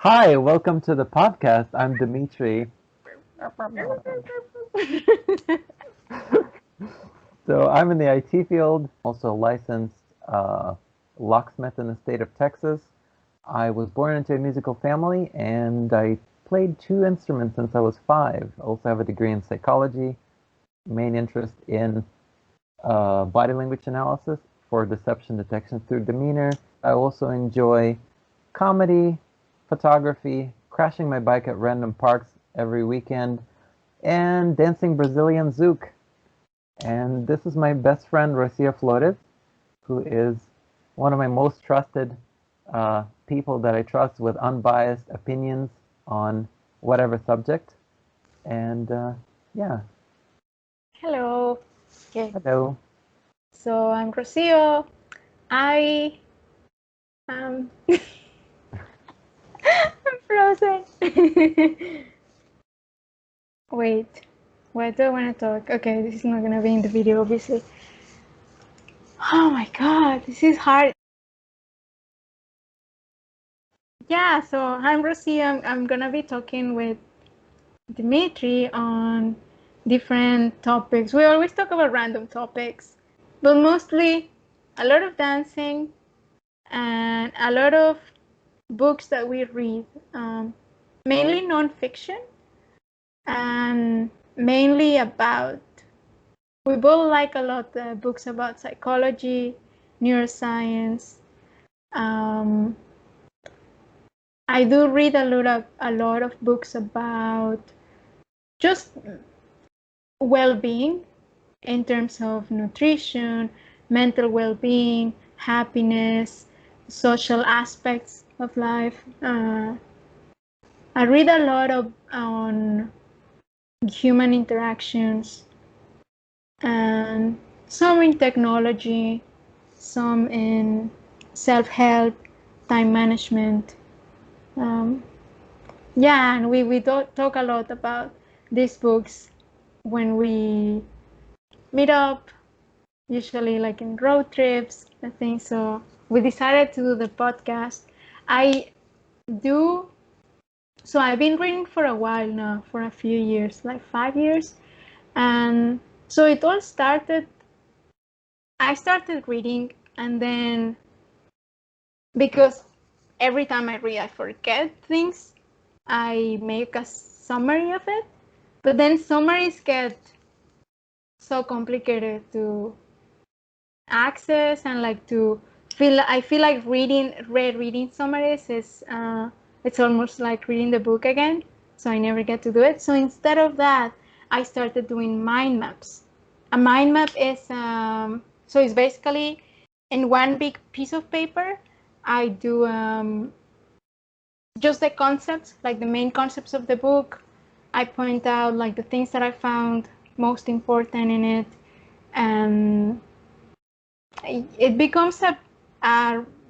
Hi, welcome to the podcast. I'm Dmitry. So I'm in the IT field, also licensed locksmith in the state of Texas. I was born into a musical family and I played two instruments since I was five. I also have a degree in psychology, main interest in body language analysis for deception detection through demeanor. I also enjoy comedy, photography, crashing my bike at random parks every weekend, and dancing Brazilian zouk. And this is my best friend, Rocio Flores, who is one of my most trusted people that I trust with unbiased opinions on whatever subject. And yeah, Hello. Okay. hello. So I'm Rocio. I am I'm frozen. Wait. Why do I want to talk? Okay, this is not gonna be in the video, obviously. Oh my god, this is hard. Yeah, so I'm Rocio. I'm gonna be talking with Dmitry on different topics. We always talk about random topics, but mostly a lot of dancing and a lot of books that we read, mainly nonfiction and mainly about, we both like a lot of books about psychology, neuroscience. Um, I do read a lot of books about just well-being in terms of nutrition, mental well-being, happiness, social aspects of life. I read a lot on human interactions and some in technology, some in self-help, time management. Um, yeah, and we talk a lot about these books when we meet up, usually like in road trips, I think. So we decided to do the podcast. I do So I've been reading for a while now, for a few years, like 5 years. And so it all started, I started reading, and then because every time I read, I forget things, I make a summary of it. But then summaries get so complicated to access and like I feel like rereading summaries is, it's almost like reading the book again. So I never get to do it. So instead of that, I started doing mind maps. A mind map is, so it's basically in one big piece of paper, I do just the concepts, like the main concepts of the book. I point out like the things that I found most important in it, and it becomes a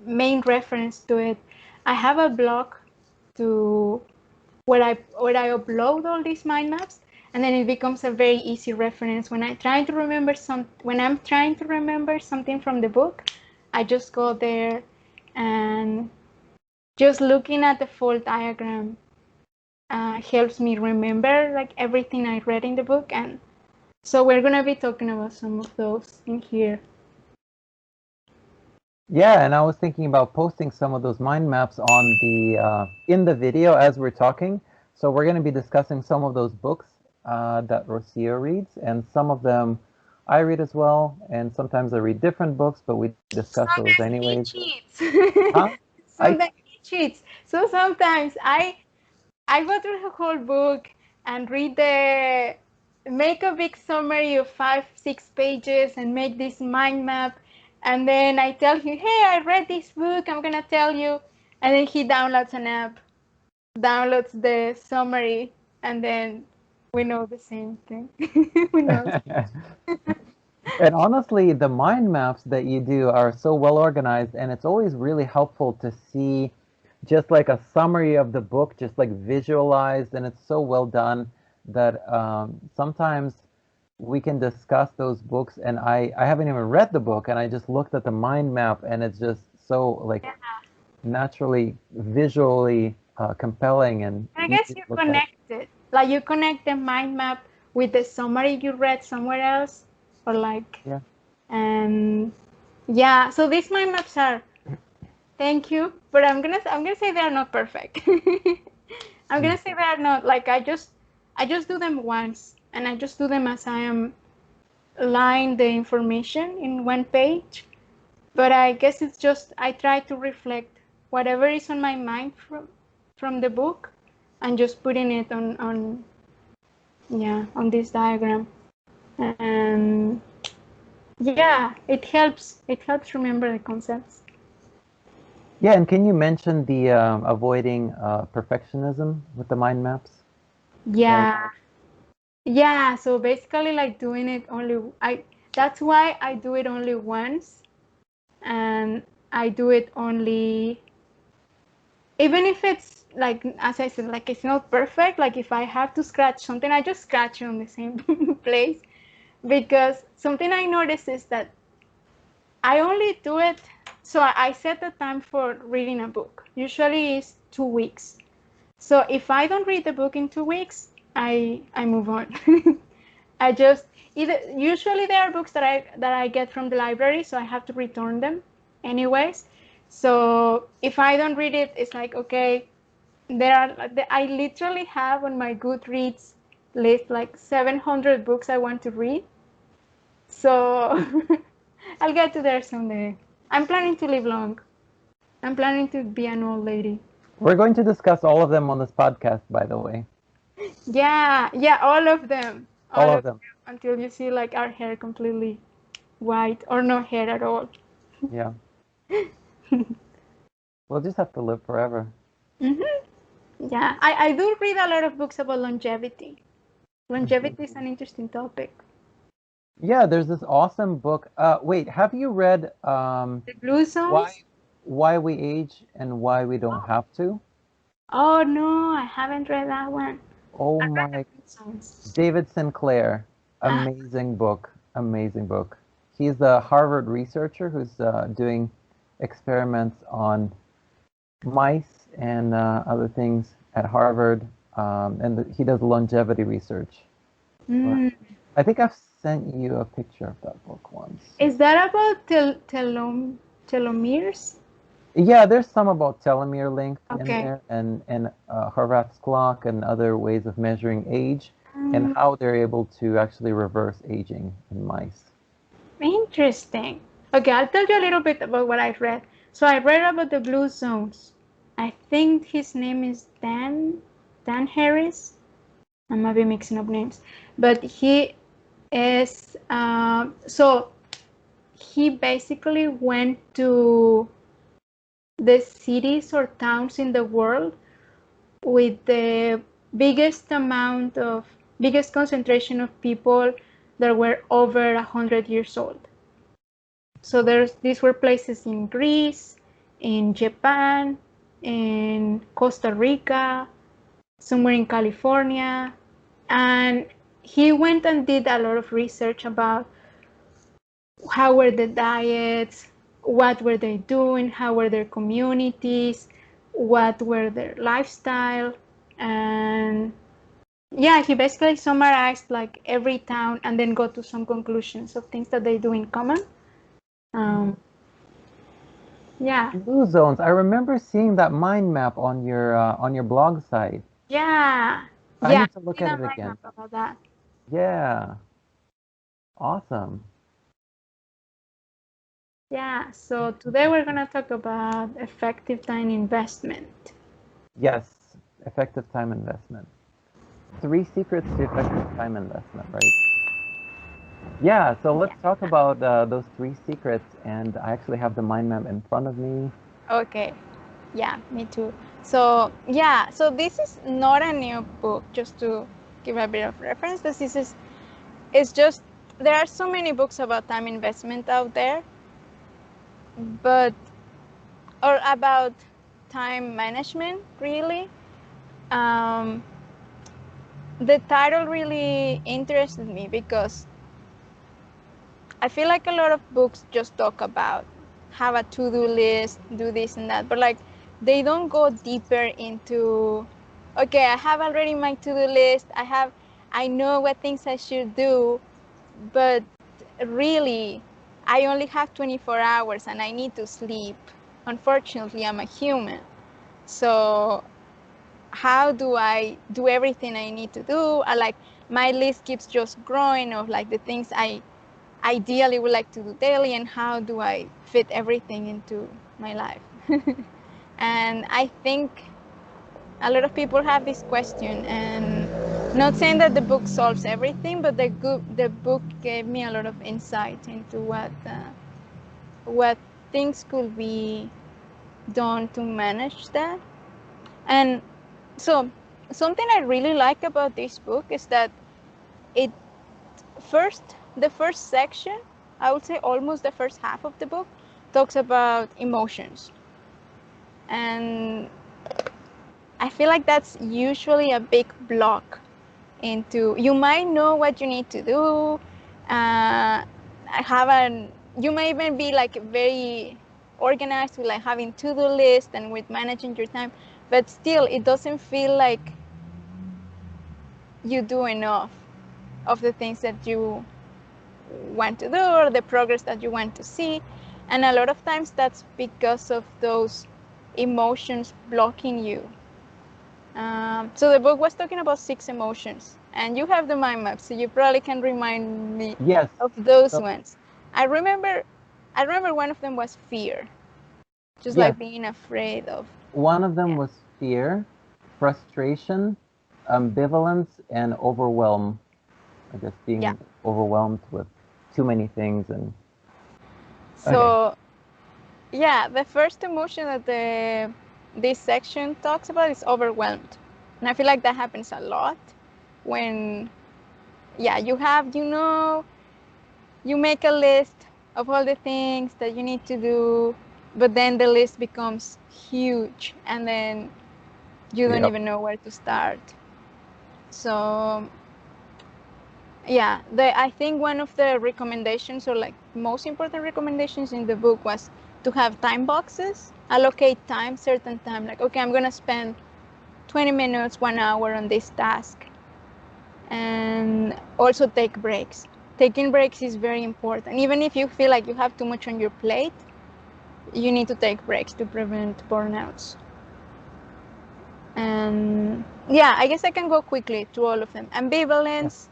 main reference to it. I have a blog to where I upload all these mind maps, and then it becomes a very easy reference when I'm trying to remember something from the book. I just go there, and just looking at the full diagram helps me remember like everything I read in the book. And so we're gonna be talking about some of those in here. Yeah, and I was thinking about posting some of those mind maps on the in the video as we're talking. So we're going to be discussing some of those books that Rocio reads, and some of them I read as well. And sometimes I read different books, but we discuss those Sometimes he anyways. cheats. Huh? I Sometimes he cheats. So sometimes I go through the whole book and make a big summary of 5-6 pages and make this mind map, and then I tell him, hey, I read this book, I'm gonna tell you, and then he downloads an app, downloads the summary, and then we know the same thing. We know. And honestly, the mind maps that you do are so well organized, and it's always really helpful to see just like a summary of the book, just like visualized, and it's so well done that sometimes we can discuss those books, and I haven't even read the book, and I just looked at the mind map, and it's just so like naturally, visually compelling and I easy guess to you look at. connect it. Like you connect the mind map with the summary you read somewhere else, or like, Yeah. and yeah. So these mind maps are. Thank you, but I'm gonna say they are not perfect. I'm gonna say they are not like I just do them once, and I just do them as I am line the information in one page. But I guess it's just I try to reflect whatever is on my mind from the book, and just putting it on this diagram. And yeah, it helps remember the concepts. Yeah, and can you mention the avoiding perfectionism with the mind maps? Yeah. Yeah, so basically like doing it only that's why I do it only once, and I do it only even if it's like, as I said, like it's not perfect, like if I have to scratch something, I just scratch it on the same place, because something I noticed is that I only do it, so I set the time for reading a book. Usually it's 2 weeks. So if I don't read the book in 2 weeks, I move on. I just either usually there are books that I get from the library, so I have to return them anyways. So if I don't read it, it's like, okay, I literally have on my Goodreads list like 700 books I want to read. So I'll get to there someday. I'm planning to live long. I'm planning to be an old lady. We're going to discuss all of them on this podcast, by the way. Yeah, all of them. All All of of them. them until you see like our hair completely white or no hair at all. Yeah. We'll just have to live forever. Yeah, I do read a lot of books about longevity. Longevity is an interesting topic. Yeah, there's this awesome book. Wait, have you read The blue zones? Why We Age and Why We Don't Have to? Oh no, I haven't read that one. Oh I read the my, blue zones. David Sinclair. Ah, Amazing book. Amazing book. He's the Harvard researcher who's doing experiments on mice and other things at Harvard, and he does longevity research. mm. I think I've sent you a picture of that book once. Is that about telomeres? Yeah, there's some about telomere length in Okay. there, and Horvath's clock and other ways of measuring age, and Mm, how they're able to actually reverse aging in mice. interesting. Okay, I'll tell you a little bit about what I've read. So I read about the blue zones. I think his name is Dan Harris. I might be mixing up names, but he is so he basically went to the cities or towns in the world with the biggest concentration of people that were over 100 years old. So these were places in Greece, in Japan, in Costa Rica, somewhere in California, and he went and did a lot of research about how were the diets, what were they doing, how were their communities, what were their lifestyle, and yeah, he basically summarized like every town and then got to some conclusions of things that they do in common. Um, yeah, Blue zones. I remember seeing that mind map on your blog site. yeah, I yeah. need to look I at did it a mind again. map about that. Yeah, awesome. Yeah, so today we're gonna talk about effective time investment. Yes, effective time investment. 3 secrets to effective time investment, right? Yeah, so let's talk about those 3 secrets. And I actually have the mind map in front of me. Okay, yeah, me too. So yeah, so this is not a new book, just to give a bit of reference. This is it's just there are so many books about time investment out there, but or about time management really. Um, the title really interested me because I feel like a lot of books just talk about have a to-do list, do this and that, but like they don't go deeper into, okay, I have already my to-do list, I know what things I should do, but really I only have 24 hours and I need to sleep. Unfortunately, I'm a human. So how do I do everything I need to do? Like my list keeps just growing of like the things I ideally would like to do daily, and how do I fit everything into my life? And I think a lot of people have this question, and not saying that the book solves everything, but the book gave me a lot of insight into what things could be done to manage that. And so something I really like about this book is that the first section, I would say almost the first half of the book, talks about emotions. And I feel like that's usually a big block into, you might know what you need to do, you might even be like very organized with like having to-do list and with managing your time, but still it doesn't feel like you do enough of the things that you want to do or the progress that you want to see. And a lot of times that's because of those emotions blocking you. So the book was talking about 6 emotions, and you have the mind map, so you probably can remind me of those ones. I remember one of them was fear, just like being afraid of. One of them was fear, frustration, ambivalence, and overwhelm. I guess being overwhelmed with too many things. And so the first emotion that this section talks about is overwhelmed. And I feel like that happens a lot when you make a list of all the things that you need to do, but then the list becomes huge and then you don't even know where to start. So I think one of the recommendations, or like most important recommendations in the book, was to have time boxes, allocate time, certain time, like, okay, I'm gonna spend 20 minutes, 1 hour on this task. And also take breaks. Taking breaks is very important. Even if you feel like you have too much on your plate, you need to take breaks to prevent burnouts. And I guess I can go quickly through all of them. Ambivalence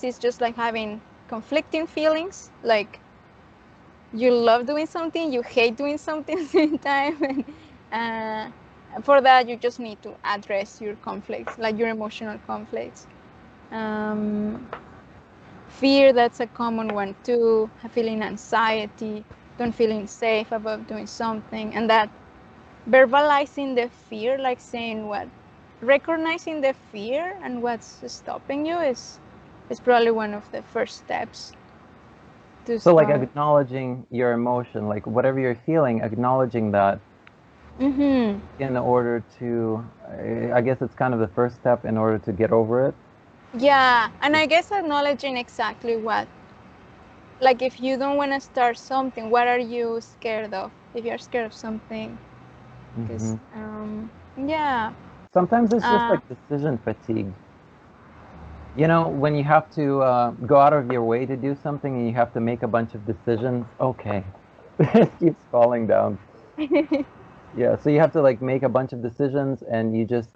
is just like having conflicting feelings, like you love doing something, you hate doing something at the same time. And for that, you just need to address your conflicts, like your emotional conflicts. Fear, that's a common one too. Feeling anxiety, don't feeling safe about doing something, and that verbalizing the fear, like saying recognizing the fear and what's stopping you is probably one of the first steps. So like acknowledging your emotion, like whatever you're feeling, acknowledging that in order to, I guess it's kind of the first step in order to get over it. Yeah, and I guess acknowledging exactly what, like if you don't want to start something, what are you scared of? If you're scared of something, because sometimes it's just like decision fatigue. You know, when you have to go out of your way to do something and you have to make a bunch of decisions, okay, it keeps falling down. Yeah, so you have to like make a bunch of decisions and you just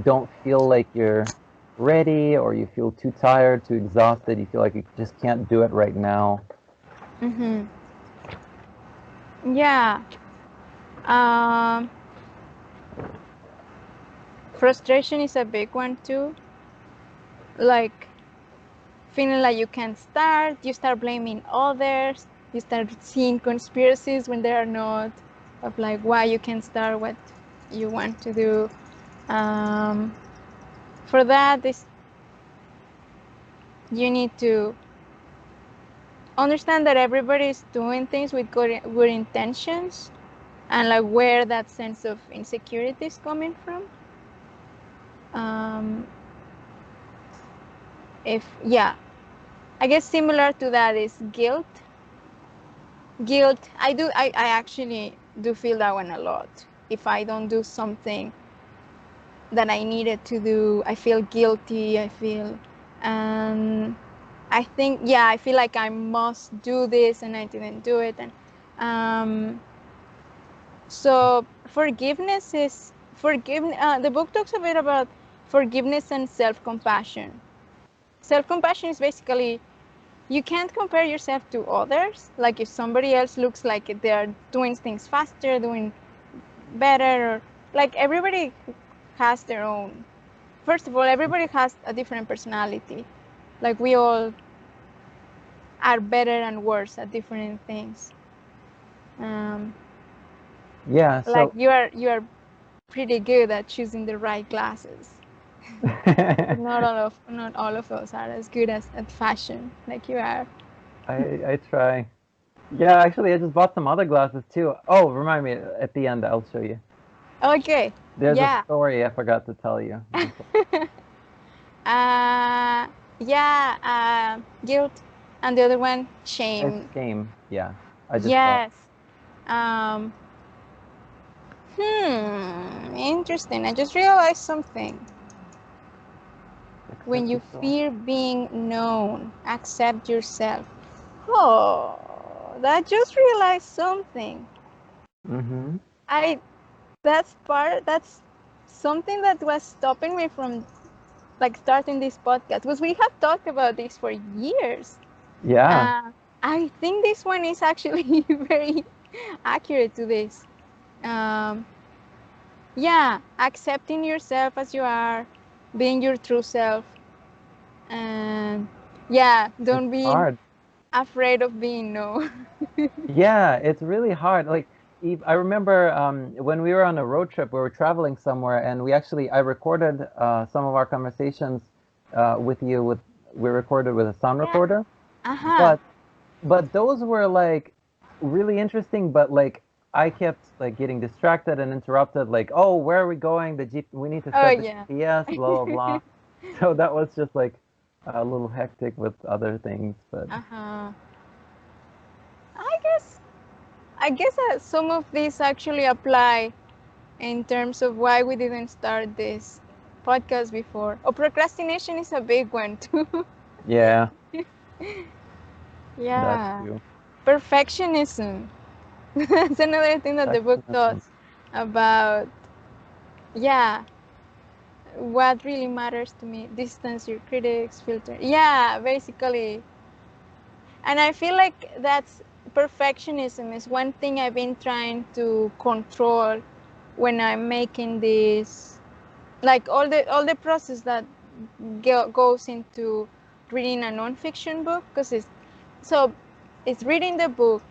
don't feel like you're ready, or you feel too tired, too exhausted, you feel like you just can't do it right now. Frustration is a big one too, like feeling like you can't start, you start blaming others, you start seeing conspiracies when they are not, of like why you can't start what you want to do. For that, you need to understand that everybody is doing things with good intentions, and like where that sense of insecurity is coming from. I guess similar to that is guilt. I actually do feel that one a lot. If I don't do something that I needed to do, I feel guilty. I feel, I think, yeah, I feel like I must do this and I didn't do it. And so forgiveness is the book talks a bit about forgiveness and self-compassion. Self-compassion is basically, you can't compare yourself to others. Like if somebody else looks like they're doing things faster, doing better, or like everybody has their own. First of all, everybody has a different personality. Like we all are better and worse at different things. Yeah. So like you are pretty good at choosing the right glasses. But not all of us are as good at fashion like you are. I try. Yeah, actually, I just bought some other glasses too. Oh, remind me at the end. I'll show you. Okay. There's Yeah. a story I forgot to tell you. Guilt, and the other one, shame. It's shame. Yeah, I just Yes. Interesting. I just realized something. When you fear being known, accept yourself. Oh, that just realized something. Mm-hmm. That's something that was stopping me from like starting this podcast, because we have talked about this for years. Yeah. I think this one is actually very accurate to this. Yeah, accepting yourself as you are, being your true self, and yeah, don't be hard. afraid of being known. Yeah, it's really hard. Like, I remember when we were on a road trip, we were traveling somewhere, and I recorded some of our conversations with you. We recorded with a sound recorder. Uh-huh. But those were like really interesting. But like, I kept like getting distracted and interrupted. Like, oh, where are we going? We need to set the GPS. Blah blah blah. So that was just like a little hectic with other things. But I guess some of these actually apply in terms of why we didn't start this podcast before. Oh, procrastination is a big one too. yeah. Yeah. That's true. Perfectionism. That's another thing that the book talks about. Yeah. What really matters to me? Distance your critics, filter. Yeah, basically. And I feel like that's perfectionism is one thing I've been trying to control when I'm making this, like all the process that goes into reading a nonfiction book, because it's reading the book.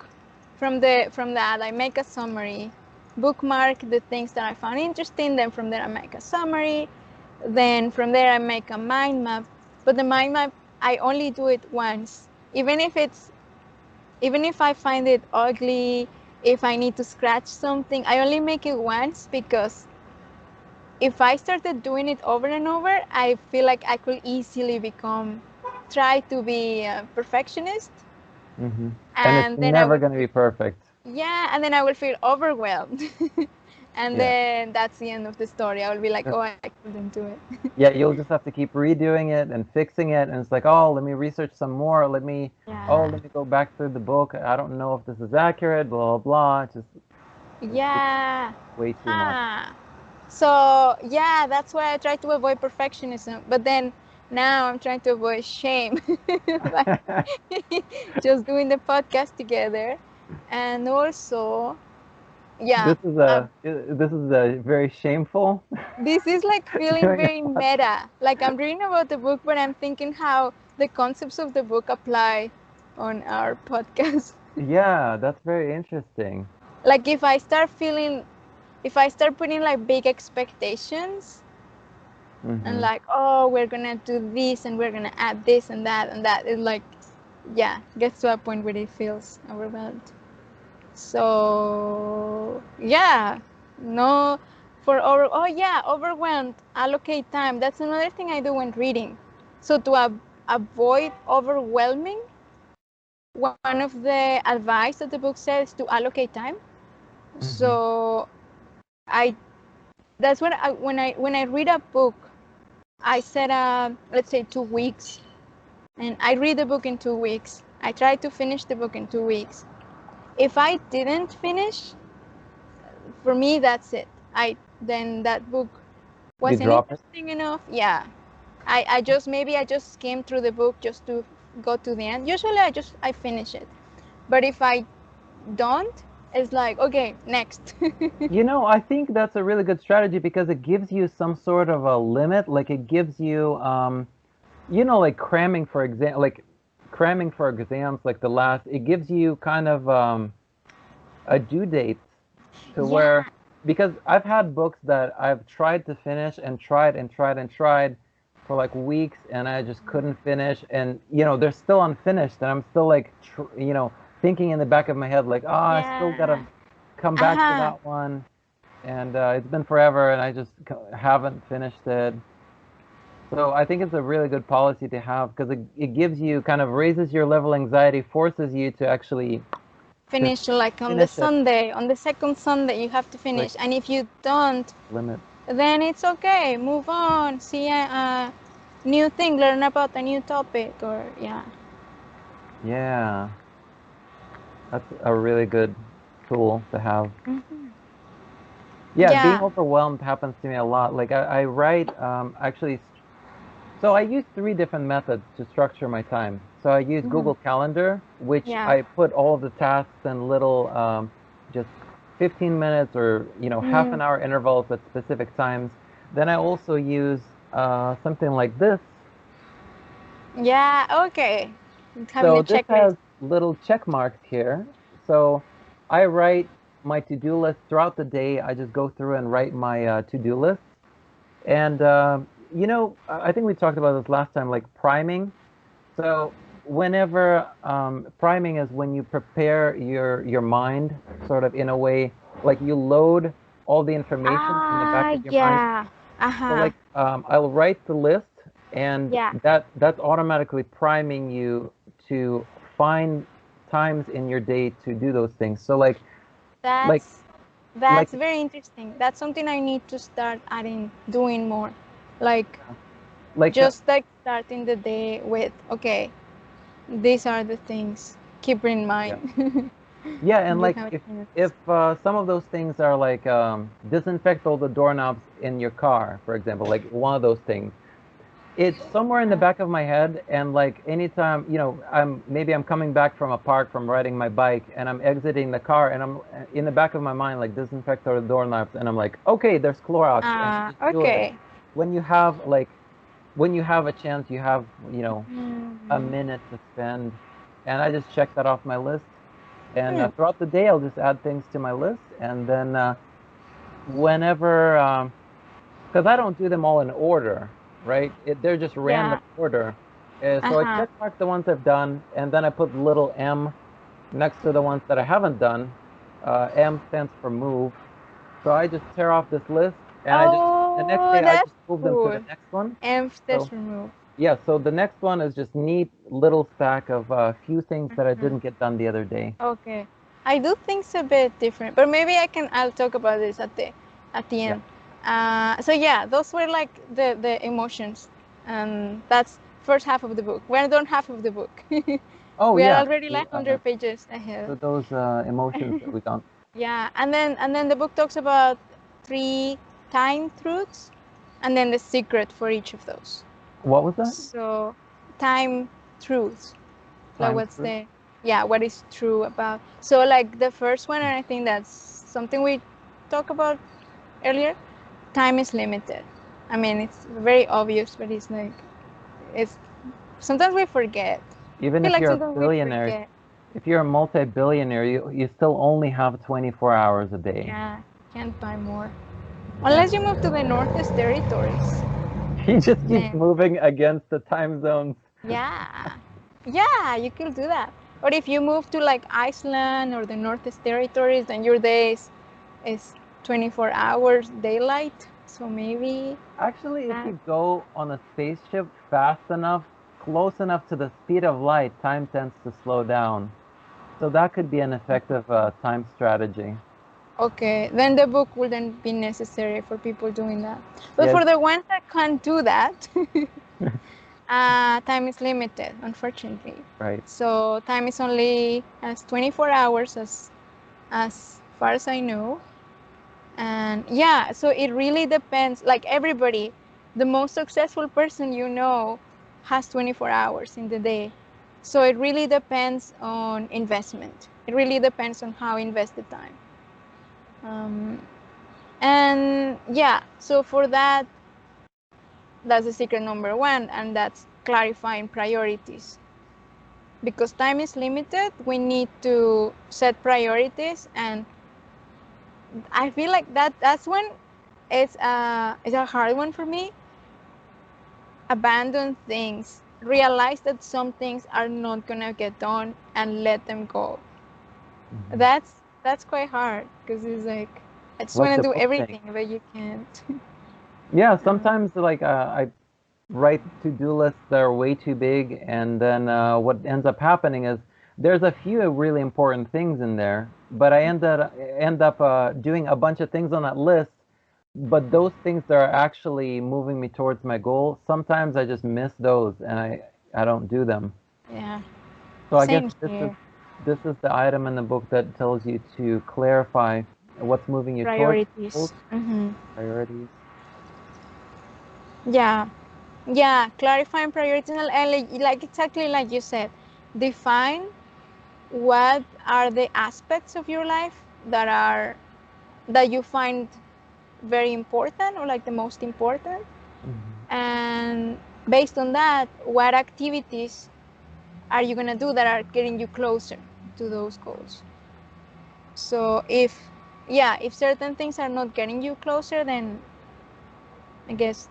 From that I make a summary, bookmark the things that I found interesting, then from there I make a summary, then from there I make a mind map. But the mind map, I only do it once, even if I find it ugly, if I need to scratch something, I only make it once, because if I started doing it over and over, I feel like I could easily try to be a perfectionist. Mm-hmm. And it's never going to be perfect. Yeah, and then I will feel overwhelmed. And then that's the end of the story. I will be like, oh, I couldn't do it. Yeah, you'll just have to keep redoing it and fixing it. And it's like, oh, let me research some more. Let me go back through the book. I don't know if this is accurate, blah, blah, blah. It's way too much. So, yeah, that's why I try to avoid perfectionism. But then now I'm trying to avoid shame. Just doing the podcast together. And also, yeah. This is a very shameful. This is like feeling very meta. Like I'm reading about the book, but I'm thinking how the concepts of the book apply on our podcast. Yeah, that's very interesting. Like if I start putting like big expectations, and like, oh, we're gonna do this and we're gonna add this and that, it like, yeah, gets to a point where it feels overwhelmed. So yeah, no, overwhelmed, allocate time. That's another thing I do when reading. So to avoid overwhelming, one of the advice that the book says to allocate time. So I that's when I read a book, I set let's say 2 weeks, and I read the book in 2 weeks. I try to finish the book in 2 weeks. If I didn't finish, for me that's it. Then that book You wasn't drop it? interesting enough. Yeah. I just maybe I just skimmed through the book just to go to the end. Usually I finish it. But if I don't, it's like, okay, next. You know, I think that's a really good strategy because it gives you some sort of a limit. Like it gives you, you know, like cramming for exams, like the last, it gives you kind of a due date to Yeah. where, because I've had books that I've tried to finish and tried and tried and tried for like weeks and I just couldn't finish. And, you know, they're still unfinished and I'm still like, you know, thinking in the back of my head, like, oh, I still gotta Yeah. come back to Uh-huh. that one. And it's been forever and I just haven't finished it. So I think it's a really good policy to have because it gives you kind of raises your level of anxiety, forces you to actually just Finish like on the finish it, Sunday, on the second Sunday, you have to like finish. And if you don't, limit. then it's okay. Move on. See a new thing. Learn about a new topic. Or yeah. Yeah, that's a really good tool to have. Yeah, being Yeah. overwhelmed happens to me a lot. Like I write, actually, so I use three different methods to structure my time. So I use Google Calendar, which Yeah. I put all of the tasks in little, just 15 minutes or, you know, half an Mm. hour intervals at specific times. Then I also use something like this. Yeah. Okay. Having So a this checklist. has little check marks here. So I write my to-do list throughout the day. I just go through and write my to-do list. And you know, I think we talked about this last time, like priming. So whenever priming is when you prepare your mind, sort of in a way, like you load all the information in the back Ah, of your mind. yeah. So Uh-huh. like I'll write the list, and Yeah. that's automatically priming you to find times in your day to do those things. So like That's like that's very interesting. That's something I need to start adding, doing more. Like like just like starting the day with, okay, these are the things. Keep in yeah. mind. Yeah, and You like have if some of those things are like disinfect all the doorknobs in your car, for example, like one of those things, it's somewhere in the back of my head, and like anytime, you know, I'm coming back from a park from riding my bike, and I'm exiting the car, and I'm in the back of my mind like disinfect all the doorknobs, and I'm like, okay, there's Clorox, and I just do it. Okay. When you have like when you have a chance, you have, you know, a Mm. minute to spend, and I just check that off my list. And Hmm. throughout the day, I'll just add things to my list, and then whenever, because I don't do them all in order, right? They're just random Yeah. order. So I Uh-huh. check mark the ones I've done, and then I put little M next to the ones that I haven't done. M stands for move. So I just tear off this list, and the next Oh, day I that's just move them to the cool. next one. Emphasis So remove. yeah, so the next one is just neat little stack of a few things that I didn't get done the other day. Okay. I do things a bit different, but maybe I'll talk about this at the Yeah. end. So yeah, those were like the emotions. That's first half of the book. We're done half of the book. Oh We are yeah. already like 100 pages ahead. So those emotions that we got. Yeah, and then the book talks about 3 time truths, and then the secret for each of those. What was that? So time truths, like Time what's through? what is true about. So like the first one, and I think that's something we talked about earlier. Time is limited. I mean, it's very obvious, but it's sometimes we forget. I Even feel if like you're a sometimes we billionaire, forget. if you're a multi-billionaire, you still only have 24 hours a day. Yeah, can't buy more Yeah. unless you move to the Northeast territories. He just keeps Then moving against the time zones. yeah, yeah, you could do that. Or if you move to like Iceland or the Northeast territories, then your days is 24 hours daylight. So maybe Actually, if that. you go on a spaceship fast enough, close enough to the speed of light, time tends to slow down. So that could be an effective time strategy. Okay, then the book wouldn't be necessary for people doing that. But Yes. for the ones that can't do that, time is limited, unfortunately. Right. So time is only as 24 hours as far as I know. And yeah, so it really depends. Like everybody, the most successful person you know has 24 hours in the day. So it really depends on investment. It really depends on how invested time. And yeah, so for that, that's the secret number one, and that's clarifying priorities. Because time is limited, we need to set priorities, and I feel like that's when it's a hard one for me. Abandon things, realize that some things are not gonna get done, and let them go. Mhm. That's quite hard because it's like I just Like want the to do book thing. everything, but you can't. Yeah, sometimes like I write to-do lists that are way too big, and then what ends up happening is there's a few really important things in there, but I end up doing a bunch of things on that list, but those things that are actually moving me towards my goal, sometimes I just miss those and I don't do them. Yeah, So I guess same here. this is the item in the book that tells you to clarify what's moving you towards Priorities. goals, priorities. Yeah, yeah, clarifying priorities, and like exactly like you said, define what are the aspects of your life that you find very important or like the most important, Mhm. and based on that, what activities are you gonna do that are getting you closer to those goals. So if certain things are not getting you closer, then I guess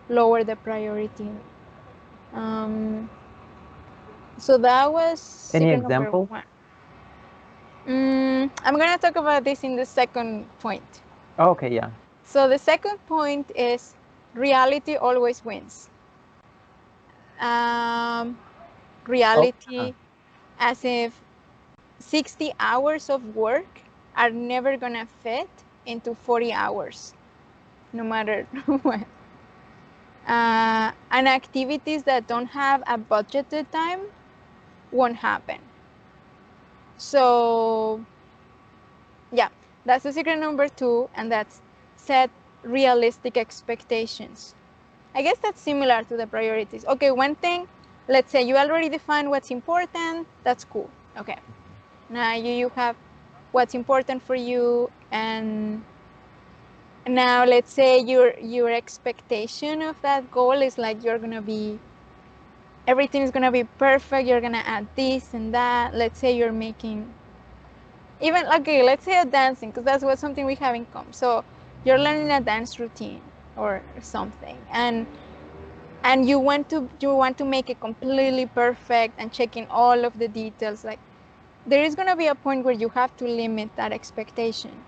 lower the priority. um, so that was Any secret number examples? one. I'm gonna talk about this in the second point. Oh, okay, yeah. So the second point is reality always wins. um, Oh, yeah. Reality, as if 60 hours of work are never gonna fit into 40 hours, no matter what. And activities that don't have a budgeted time won't happen. So yeah, that's the secret number two, and that's set realistic expectations. I guess that's similar to the priorities. Okay, one thing, let's say you already define what's important, that's cool. Okay, now you have what's important for you, and now let's say your expectation of that goal is like everything is gonna be perfect, you're gonna add this and that. Let's say you're making, even, okay, let's say a dancing, because that's what something we have in common. So you're learning a dance routine or something, and you want to make it completely perfect and checking all of the details. Like, there is going to be a point where you have to limit that expectation.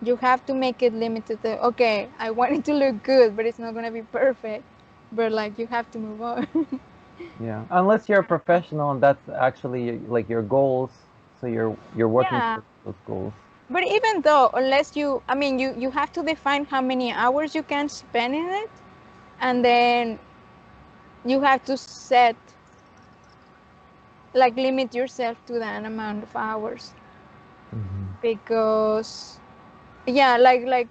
You have to make it limited to, okay, I want it to look good, but it's not going to be perfect, but like you have to move on. Yeah. Unless you're a professional and that's actually like your goals, so you're working Yeah, towards those goals. but even though, unless you have to define how many hours you can spend in it, and then you have to set, like, limit yourself to that amount of hours, Mhm. because yeah, like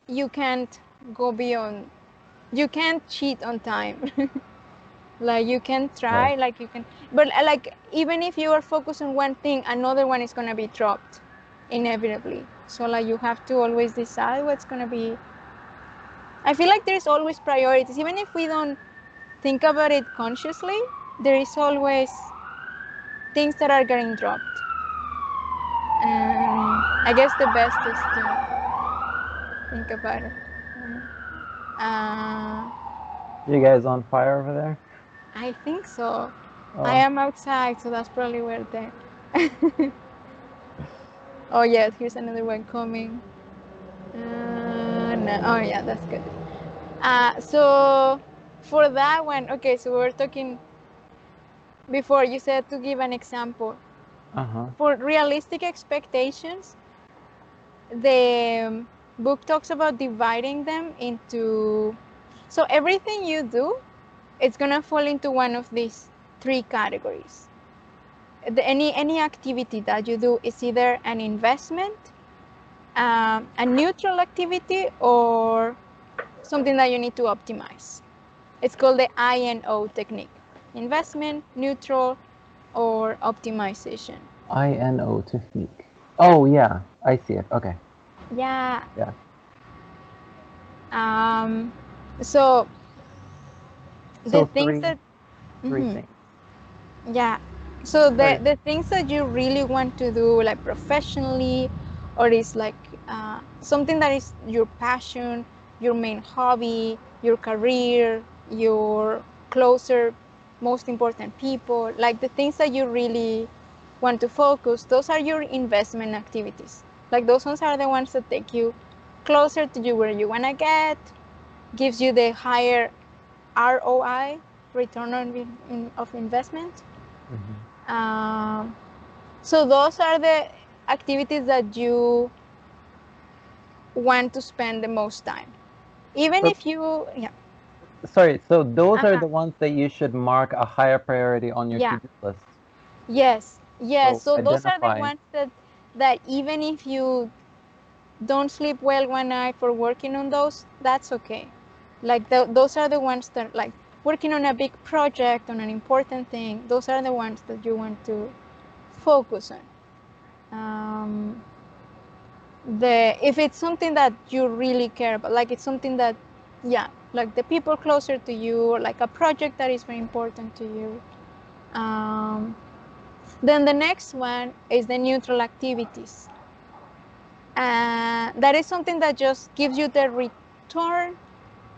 you can't go beyond, you can't cheat on time. Like, you can Right. try, like you can, but like, even if you are focused on one thing, another one is going to be dropped inevitably. So like, you have to always decide what's going to be. I feel like there's always priorities, even if we don't think about it consciously. There is always things that are getting dropped, and I guess the best is to think about it. uh, You guys on fire over there? I think so. I Oh. am outside, so that's probably where they. Oh yeah, here's another one coming. No. Oh yeah, that's good. So for that one, okay, so we were talking before. You said to give an example Uh-huh. for realistic expectations. the book talks about dividing them into, so everything you do, it's gonna fall into one of these three categories. Any activity that you do is either an investment, a neutral activity, or something that you need to optimize. It's called the INO technique: investment, neutral, or optimization. INO technique. Oh yeah, I see it. Okay. Yeah. Yeah. So So the things that three things. yeah, so Sorry. the things that you really want to do, like professionally, or is like something that is your passion, your main hobby, your career, your closer, most important people, like the things that you really want to focus, those are your investment activities. Like those ones are the ones that take you closer to you where you want to get, gives you the higher ROI, return of investment. So those are the activities that you want to spend the most time. Even So, if you, yeah. Sorry, so those are the ones that you should mark a higher priority on your Yeah. to-do list. Yes. Yes. So So those are the identify. ones that even if you don't sleep well one night for working on those, that's okay. Like those are the ones that, like working on a big project, on an important thing, those are the ones that you want to focus on. If it's something that you really care about, like it's something that, yeah, like the people closer to you, or like a project that is very important to you. Then the next one is the neutral activities. That is something that just gives you the return,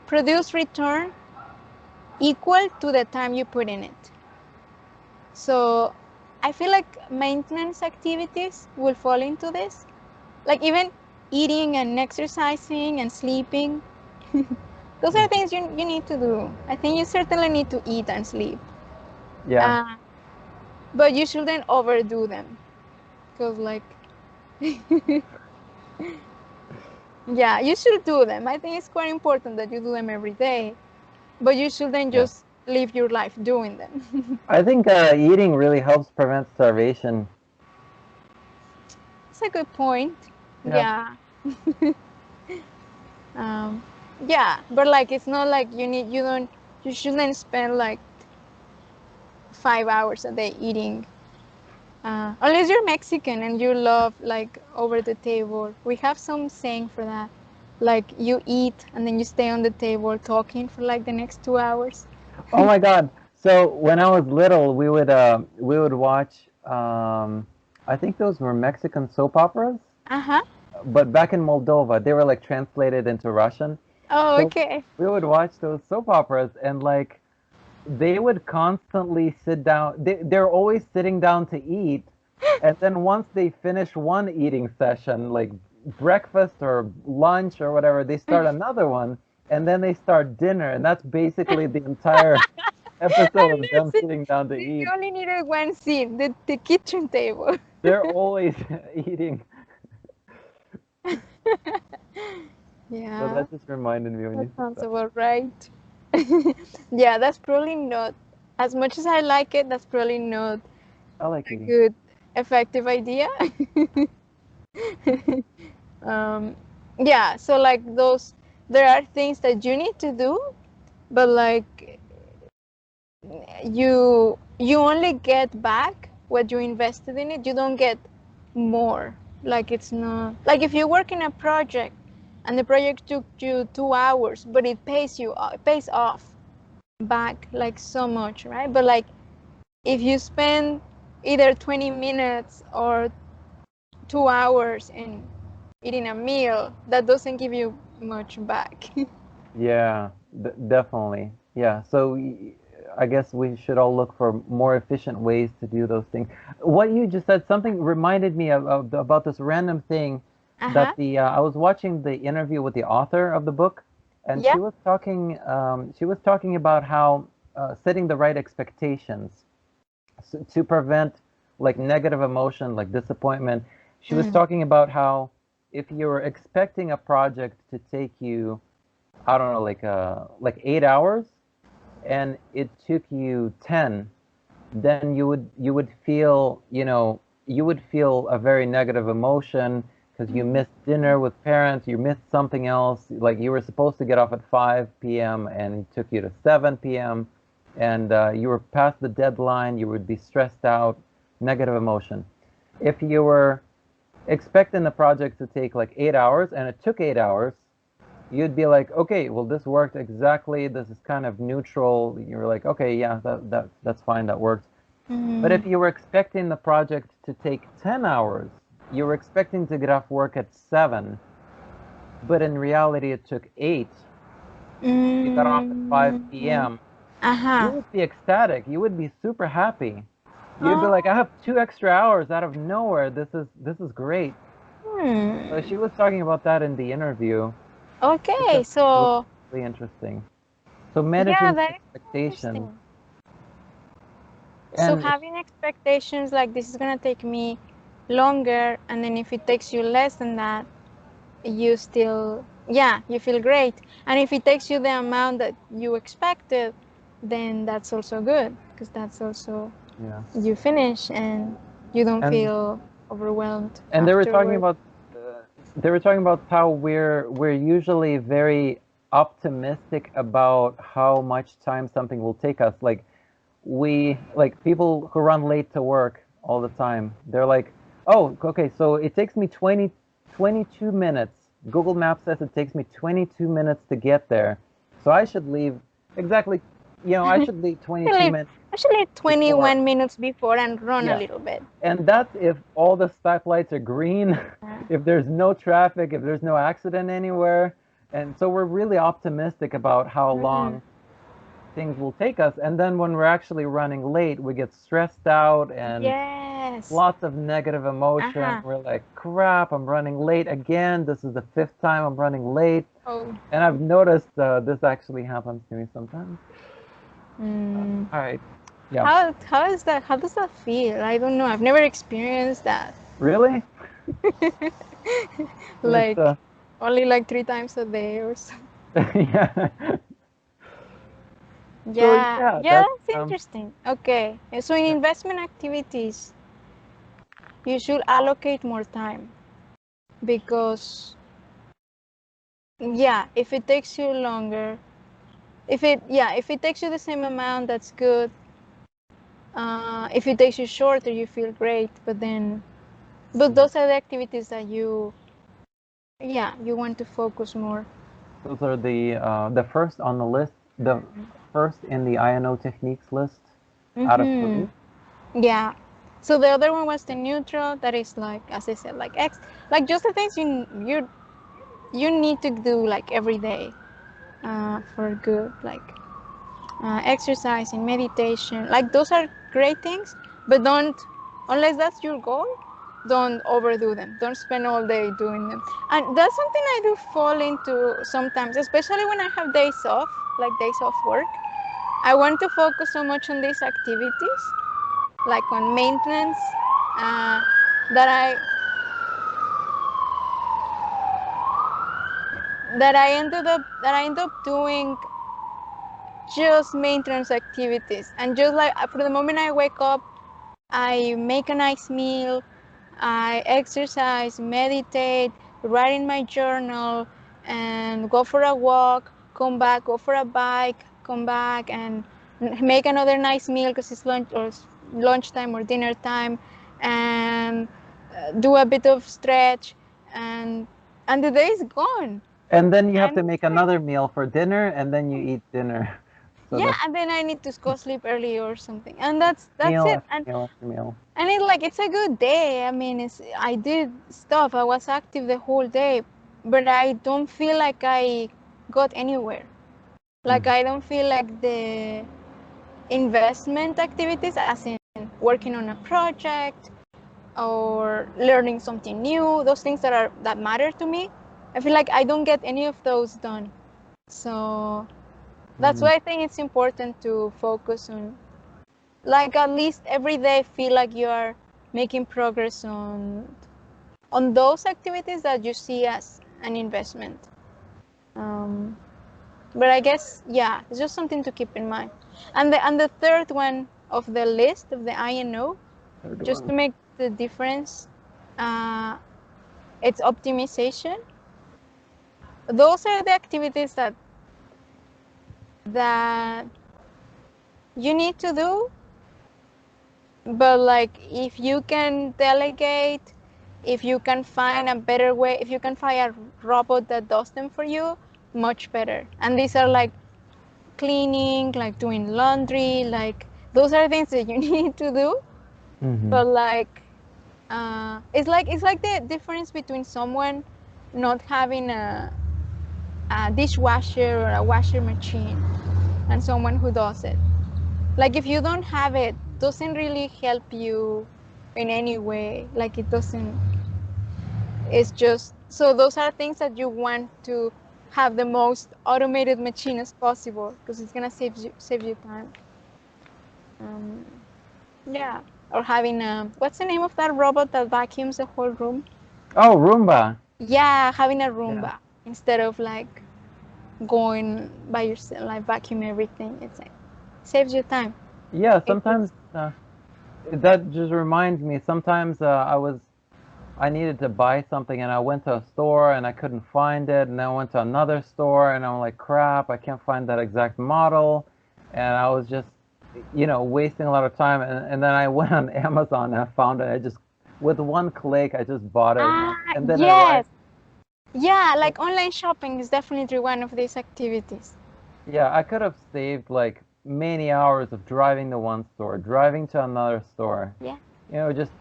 produce return equal to the time you put in it. So I feel like maintenance activities will fall into this. Like even eating and exercising and sleeping, those are things you need to do. I think you certainly need to eat and sleep. Yeah. But you shouldn't overdo them. Because like, yeah, you should do them. I think it's quite important that you do them every day. But you shouldn't just live your life doing them. I think eating really helps prevent starvation. It's a good point. Yeah. Yeah. Yeah, but like it's not like you shouldn't spend like 5 hours a day eating. Unless you're Mexican and you love like over the table. We have some saying for that. Like you eat and then you stay on the table talking for like the next 2 hours. Oh my God. So when I was little, we would watch I think those were Mexican soap operas, Uh-huh. but back in Moldova, they were like translated into Russian. Oh, So okay. we would watch those soap operas and like they would constantly sit down. They're always sitting down to eat. And then once they finish one eating session, like breakfast or lunch or whatever, they start another one and then they start dinner. And that's basically the entire episode And of them that's it. sitting down to They eat. only needed one seat, the kitchen table. They're always eating. So Yeah, that just reminded me when that you said sounds that. about right. Yeah, that's probably not, as much as I like it, that's probably not I like a eating. good, effective idea. um, yeah, so like those, there are things that you need to do, but like you only get back what you invested in it. You don't get more. Like it's not like if you work in a project and the project took you 2 hours, but it pays off back like so much, right? But like if you spend either 20 minutes or 2 hours in eating a meal, that doesn't give you much back. Yeah, definitely. Yeah. So I guess we should all look for more efficient ways to do those things. What you just said, something reminded me about this random thing that Uh-huh. I was watching the interview with the author of the book, and Yeah. she was talking about how setting the right expectations to prevent like negative emotion, like disappointment. She was Mm. talking about how if you were expecting a project to take you, I don't know, like 8 hours, and it took you 10, then you would feel, you would feel a very negative emotion because you missed dinner with parents, you missed something else, like you were supposed to get off at 5 p.m. and it took you to 7 p.m. and you were past the deadline, you would be stressed out, negative emotion. If you were expecting the project to take like 8 hours and it took 8 hours, you'd be like, okay, well, this worked exactly. This is kind of neutral. You're like, okay, yeah, that's fine. That worked. But if you were expecting the project to take 10 hours, you were expecting to get off work at 7, but in reality it took 8. You got off at 5 p.m. You Uh-huh. would be ecstatic. You would be super happy. You'd be Oh. like, I have 2 extra hours out of nowhere. This is great. So Hmm. she was talking about that in the interview, which Okay, was so really interesting. So yeah, managing that is expectations, interesting. So and having expectations like this is gonna take me longer, and then if it takes you less than that, you still, yeah, you feel great. And if it takes you the amount that you expected, then that's also good, because that's also, yeah, you finish and you don't and feel overwhelmed and afterward. they were talking about how we're usually very optimistic about how much time something will take us. Like people who run late to work all the time. They're like, oh, okay, so it takes me 22 minutes. Google Maps says it takes me 22 minutes to get there. So I should leave exactly, I should leave 22 Actually, minutes actually before. 21 minutes before and run a Yeah. little bit. And that's if all the stoplights are green, Yeah. if there's no traffic, if there's no accident anywhere. And so we're really optimistic about how long things will take us. And then when we're actually running late, we get stressed out and Yes. lots of negative emotion. Uh-huh. We're like, crap, I'm running late again. This is the 5th time I'm running late. Oh. And I've noticed this actually happens to me sometimes. Mm. All right. Yeah. How is that? How does that feel? I don't know. I've never experienced that. Really? It's, Like only like 3 times a day or something. yeah. So Yeah, yeah, yeah, that's, that's interesting. Okay, so in investment activities, you should allocate more time because, yeah, if it takes you longer, if it takes you the same amount, that's good. If it takes you shorter, you feel great. But those are the activities that you want to focus more. those are the first on the list, the first in the INO techniques list out of Mm-hmm. 3. Yeah. So the other one was the neutral. That is like, as I said, like like just the things you need to do like every day for good, like exercising, meditation. Like those are great things, but don't, unless that's your goal, don't overdo them. Don't spend all day doing them. And that's something I do fall into sometimes, especially when I have days off, like days off work. I want to focus so much on these activities, like on maintenance, uh, that I that I end up doing just maintenance activities, and just like for the moment I wake up, I make a nice meal, I exercise, meditate, write in my journal, and go for a walk, come back, go for a bike, come back, and make another nice meal because it's lunchtime or dinner time, and do a bit of stretch, and the day is gone. And then you have And to it's make like, another meal for dinner, and then you eat dinner. So yeah, that's and then I need to go sleep early or something, and that's meal it. after meal after meal. And it's a good day. I mean, I did stuff. I was active the whole day, but I don't feel like I got anywhere. Like Mm. I don't feel like the investment activities, as in working on a project or learning something new, those things that matter to me. I feel like I don't get any of those done. So that's Mm. why I think it's important to focus on, like, at least every day feel like you are making progress on on those activities that you see as an investment. But I guess, yeah, it's just something to keep in mind. And the third one of the list of the I and O, just to make the difference, it's optimization. Those are the activities that you need to do, but like if you can delegate, if you can find a better way, if you can find a robot that does them for you, much better. And these are like cleaning, like doing laundry, like those are things that you need to do. But like it's like the difference between someone not having a dishwasher or a washer machine and someone who does it. Like if you don't have it, doesn't really help you in any way. Like it doesn't, it's just, so those are things that you want to have the most automated machine as possible because it's gonna save you time. Yeah, or having a, what's the name of that robot that vacuums the whole room? Oh, Roomba. Yeah, having a Roomba instead of like going by yourself, like vacuum everything. It's like saves you time. Yeah, sometimes that just reminds me. Sometimes I needed to buy something and I went to a store and I couldn't find it, and then I went to another store and I'm like, crap, I can't find that exact model, and I was just, wasting a lot of time, and then I went on Amazon and I found it. I just, with one click, I just bought it, and then it arrived. Yeah, like online shopping is definitely one of these activities. Yeah, I could have saved like many hours of driving to one store, driving to another store. Yeah. Just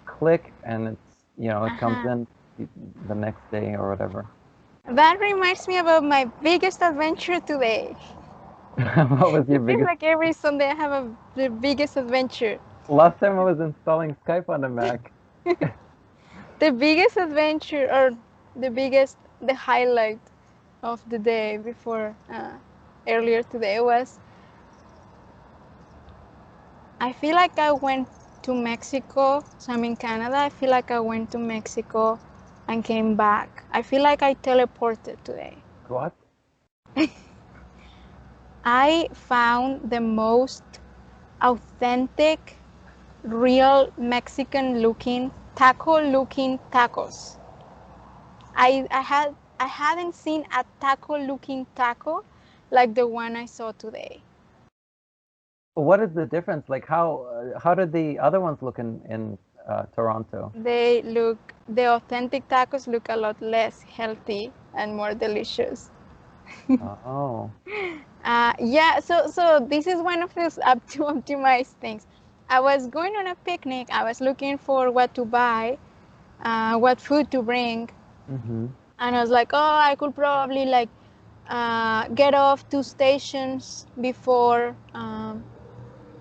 click and it's, it comes in the next day or whatever. That reminds me about my biggest adventure today. What was your It feels biggest? like every Sunday I have the biggest adventure. Last time I was installing Skype on the Mac. The biggest adventure, or the highlight of the day before earlier today was, I feel like I went to Mexico. So I'm in Canada. I feel like I went to Mexico and came back. I feel like I teleported today. What? I found the most authentic, real Mexican looking tacos. I hadn't seen a taco looking taco like the one I saw today. What is the difference? Like how did the other ones look in Toronto? The authentic tacos look a lot less healthy and more delicious. Oh. Yeah, so this is one of those up to optimize things. I was going on a picnic. I was looking for what to buy, what food to bring, and I was like, oh, I could probably like get off 2 stations before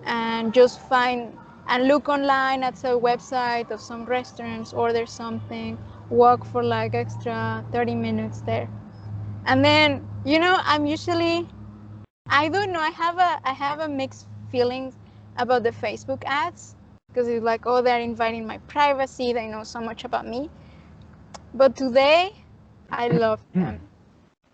and just find and look online at the website of some restaurants, order something, walk for like extra 30 minutes there. And then, I'm usually, I don't know, I have a mixed feelings about the Facebook ads, because it's like, oh, they're inviting my privacy, they know so much about me. But today, I love them.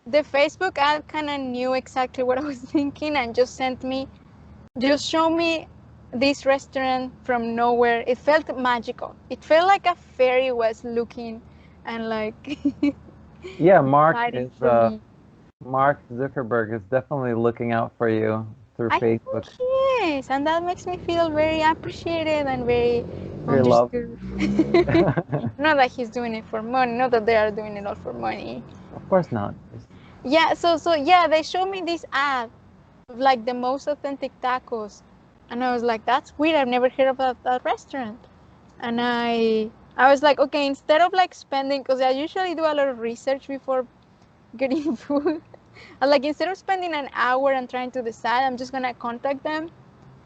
The Facebook ad kind of knew exactly what I was thinking and just showed me this restaurant from nowhere. It felt magical. It felt like a fairy was looking and like Yeah, Mark Zuckerberg is definitely looking out for you through Facebook. Think he is, and that makes me feel very appreciated and very understood. Not that he's doing it for money, not that they are doing it all for money. Of course not. Yeah, so yeah, they showed me this ad of like the most authentic tacos, and I was like, that's weird. I've never heard about that restaurant. And I was like, okay, instead of like spending, because I usually do a lot of research before getting food. And like instead of spending an hour and trying to decide, I'm just gonna contact them.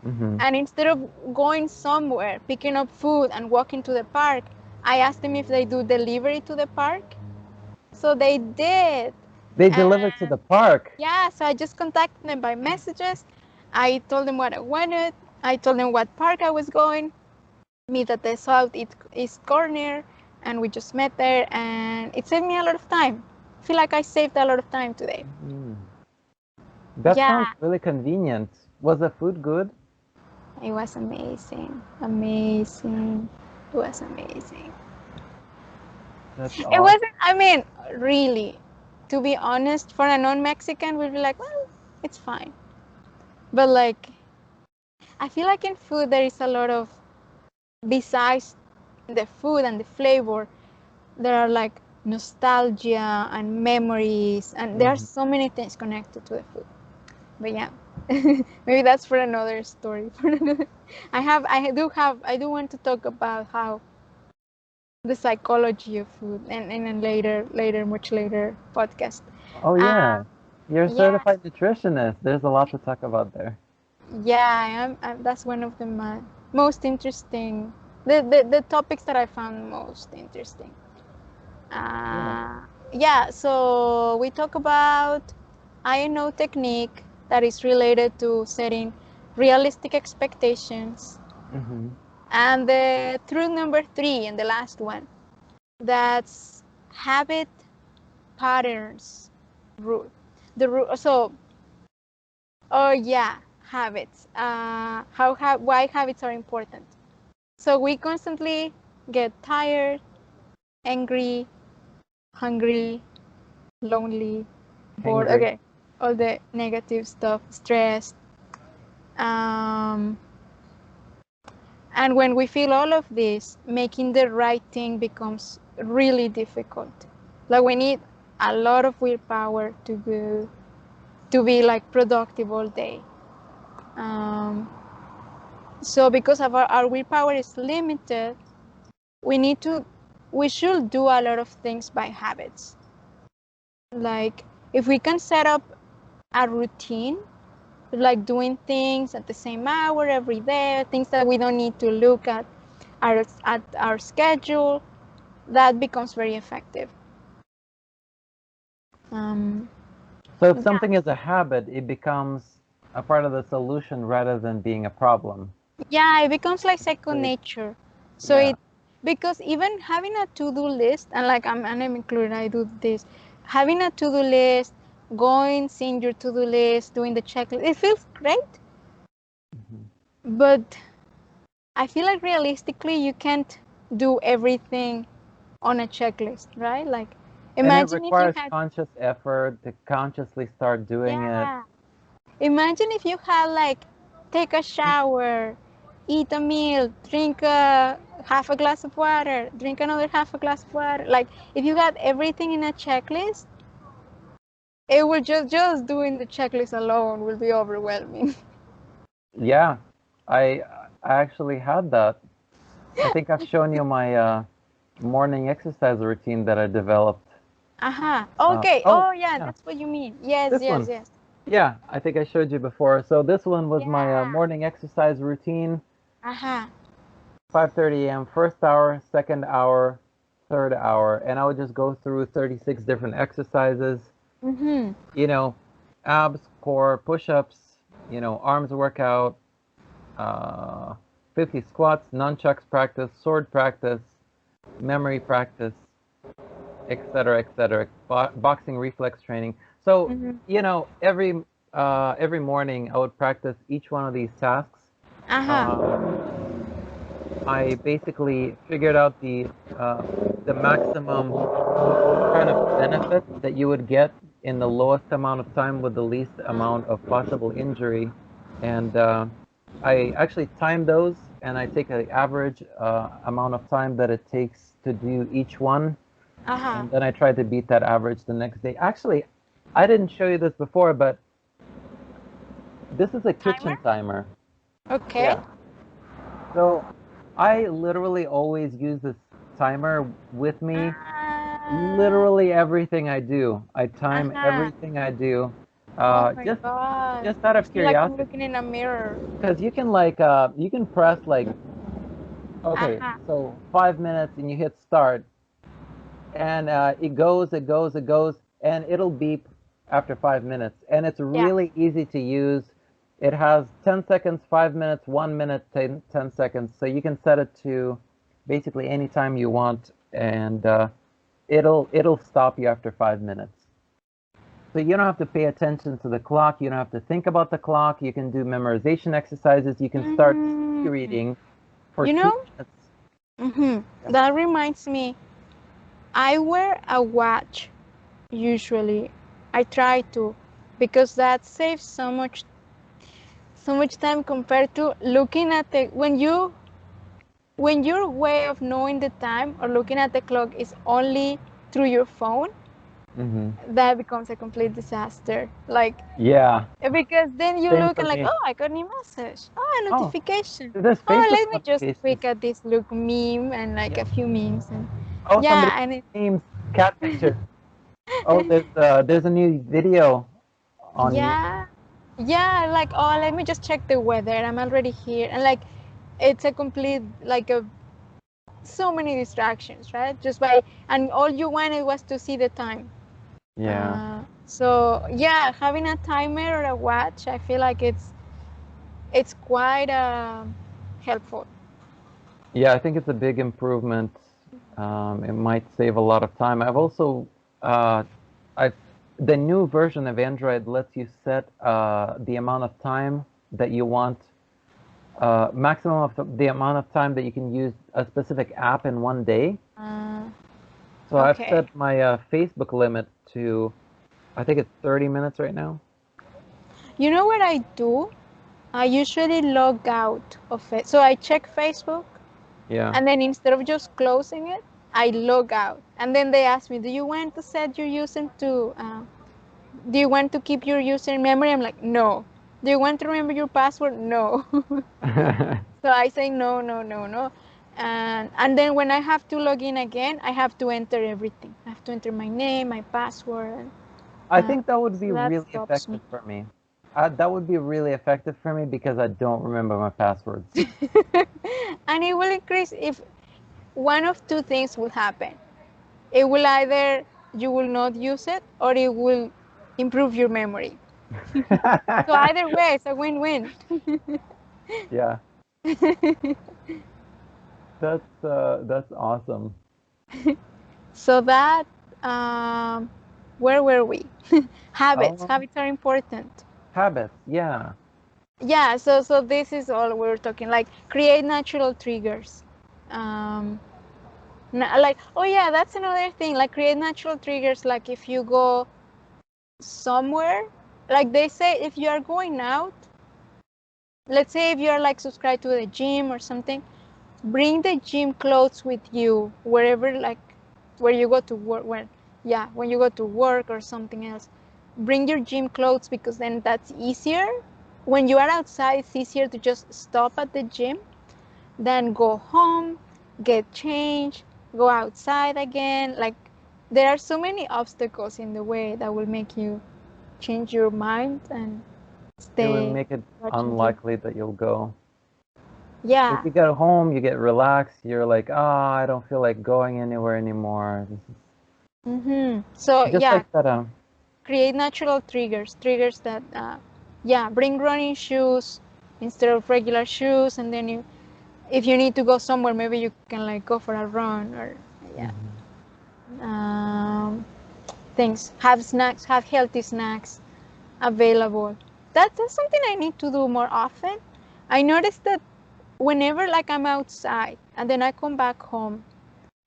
And instead of going somewhere, picking up food and walking to the park, I asked them if they do delivery to the park. So they did. They delivered to the park. Yeah, so I just contacted them by messages. I told them what I wanted. I told them what park I was going. Meet at the Southeast Corner. and we just met there, and it saved me a lot of time. I feel like I saved a lot of time today. That sounds Yeah, really convenient. Was the food good? it was amazing. Amazing. It was amazing. That's It awesome. wasn't, I mean, really, to be honest, for a non-Mexican, we'd be like, well, it's fine. But like, I feel like in food there is a lot of, besides the food and the flavor, there are like nostalgia and memories, and there are so many things connected to the food. But yeah, maybe that's for another story. I do want to talk about how the psychology of food, and in a much later podcast. Oh Uh, yeah, you're a yeah, certified nutritionist. There's a lot to talk about there. yeah, that's one of the most interesting, the topics that I found most interesting. Yeah. Yeah, so we talk about INO technique that is related to setting realistic expectations. Mm-hmm. And the truth number 3, and the last one, that's habit patterns rule. So, oh yeah, habits. Why habits are important. So we constantly get tired, angry, hungry, lonely, bored. Hangry. Okay, all the negative stuff, stressed. Um, and when we feel all of this, making the right thing becomes really difficult. Like we need a lot of willpower to be like productive all day. Um, so because of our willpower is limited, we should do a lot of things by habits. Like if we can set up a routine, like doing things at the same hour every day, things that we don't need to look at our schedule, that becomes very effective. Um, So if yeah, something is a habit, it becomes a part of the solution rather than being a problem. yeah, it becomes like second Great. nature. So Yeah. because even having a to-do list, and like I'm included, I do this, having a to-do list, seeing your to-do list, doing the checklist, it feels great. Mhm. But I feel like realistically, you can't do everything on a checklist, right? Like, And it imagine if you requires had, conscious effort to consciously start doing it. yeah, imagine if you had like, take a shower, eat a meal, drink half a glass of water, drink another half a glass of water. Like, if you had everything in a checklist, it would just doing the checklist alone will be overwhelming. Yeah, I actually had that. I think I've shown you my morning exercise routine that I developed. Aha. Okay. Oh, Oh yeah, yeah, that's what you mean. Yes, this yes, one. yes. Yeah, I think I showed you before. So this one was my Yeah. morning exercise routine. Aha. 5:30 a.m. first hour, second hour, third hour, and I would just go through 36 different exercises. Mhm. You know, abs, core, push-ups. Arms workout, uh, 50 squats, nunchucks practice, sword practice, memory practice, etc., etc. Boxing reflex training. So, Mhm. every morning I would practice each one of these tasks. Aha. Um, I basically figured out the maximum kind of benefit that you would get in the lowest amount of time with the least amount of possible injury, and I actually time those, and I take an average amount of time that it takes to do each one, Aha. and then I try to beat that average the next day. Actually, I didn't show you this before, but this is a kitchen Timer? timer. Okay. Yeah. So I literally always use this timer with me. Literally everything I do, I time Aha. everything I do. Oh my Just god. out I of feel like I'm curiosity, looking in a mirror. because you can press like, okay, Aha. so 5 minutes and you hit start, and it goes, and it'll beep after 5 minutes, and it's Yeah. really easy to use. It has 10 seconds, 5 minutes, 1 minute, 10 seconds, so you can set it to basically any time you want. and it'll stop you after 5 minutes. So you don't have to pay attention to the clock. You don't have to think about the clock. You can do memorization exercises. You can start reading for You 2 know, minutes. that reminds me, I wear a watch usually. I try to, because that saves so much time compared to looking at the when your way of knowing the time or looking at the clock is only through your phone. That becomes a complete disaster. Like, Yeah. because then you Same look for and like, me. oh, I got a new message. Oh, a Oh, notification. there's Oh, Facebook let me just notifications. quick at this look meme and like Yeah. a few memes and Oh, somebody yeah, and it, memes, cat picture. Oh, there's a new video on you. yeah, yeah, like, oh, let me just check the weather. I'm already here, and like, it's a complete like a so many distractions, right? Just by and all you wanted was to see the time. Yeah. So yeah, having a timer or a watch, I feel like it's quite helpful. Yeah, I think it's a big improvement. It might save a lot of time. I've also, uh, I've the new version of Android lets you set the amount of time that you want, maximum of the amount of time that you can use a specific app in one day. So I've Okay. set my Facebook limit to, I think it's 30 minutes right now. You know what I do? I usually log out of it. So I check Facebook, Yeah. and then instead of just closing it, I log out. And then they ask me, "Do you want to set your user to? Do you want to keep your user in memory?" I'm like, "No." "Do you want to remember your password?" "No." So I say no, no, no, no. And then when I have to log in again, I have to enter everything. I have to enter my name, my password. I think that would be So that really stops effective me. for me. That would be really effective for me because I don't remember my passwords. And it will increase if one of two things will happen. It will either you will not use it or it will improve your memory. So either way, it's a win-win. Yeah, that's awesome. So that where were we? Habits. Um, Habits are important. habits, yeah. Yeah, so this is all we're talking, like create natural triggers. Um, like, oh yeah, that's another thing, like create natural triggers. Like if you go somewhere, like they say, if you are going out, let's say if you're like subscribed to the gym or something, bring the gym clothes with you wherever, like where you go to work, when you go to work or something else, bring your gym clothes, because then that's easier. When you are outside, it's easier to just stop at the gym than go home, get changed, go outside again. Like, there are so many obstacles in the way that will make you change your mind and It would stay make it watching you. unlikely that you'll go. If Yeah. you get home, you get relaxed, you're like, ah, I don't feel like going anywhere anymore. So Just yeah, like that, create natural triggers that bring running shoes instead of regular shoes, and then if you need to go somewhere, maybe you can like go for a run, or yeah. um, Things, have healthy snacks available. That's something I need to do more often. I noticed that whenever like I'm outside and then I come back home,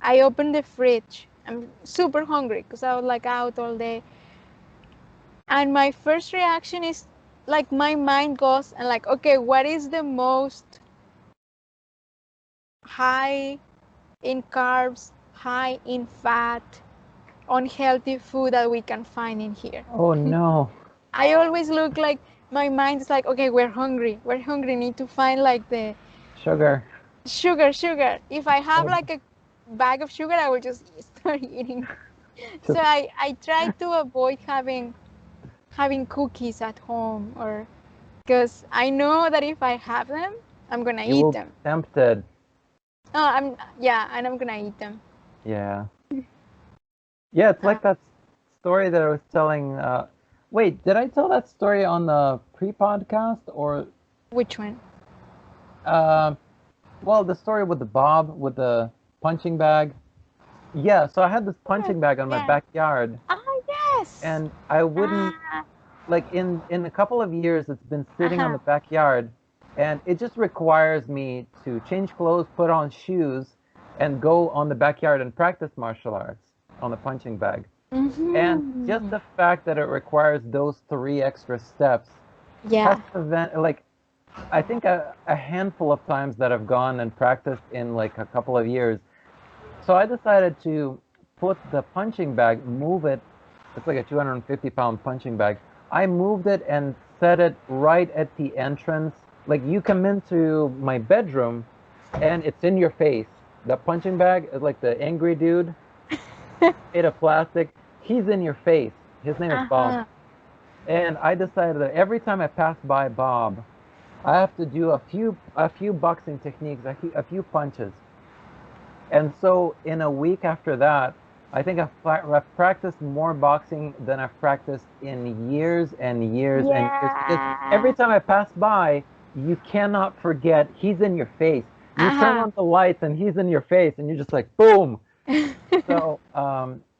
I open the fridge. I'm super hungry because I was like out all day. And my first reaction is like my mind goes and like, okay, what is the most high in carbs, high in fat, unhealthy food that we can find in here? oh no, I always look like my mind is like, okay, we're hungry, need to find like the sugar. sugar. If I have Oh, like a bag of sugar, I will just start eating. So just I try to avoid having cookies at home, or because I know that if I have them, I'm gonna you eat will be them. tempted. And I'm gonna eat them. Yeah. Yeah, it's Uh, like that story that I was telling. Wait, did I tell that story on the pre-podcast or which one? uh, well, the story with the Bob with the punching bag? Yeah, so I had this punching bag on my Yeah. backyard, Oh, yes. and I wouldn't Ah, like in a couple of years it's been sitting on uh-huh. the backyard, and it just requires me to change clothes, put on shoes, and go on the backyard and practice martial arts on the punching bag. And just Mm-hmm. the fact that it requires those three extra steps has Yeah. prevent like I think a handful of times that I've gone and practiced in like a couple of years. So I decided to put the punching bag, move it. It's like a 250-pound punching bag. I moved it and set it right at the entrance. Like you come into my bedroom and it's in your face. The punching bag is like the angry dude made of plastic. He's in your face. His name is Bob. Uh-huh. And I decided that every time I pass by Bob, I have to do a few boxing techniques, a few punches. And so in a week after that, I think I've practiced more boxing than I've practiced in years and years and years. Because every Yeah. time I pass by, you cannot forget he's in your face. You turn Uh-huh. on the lights and he's in your face, and you're just like boom. So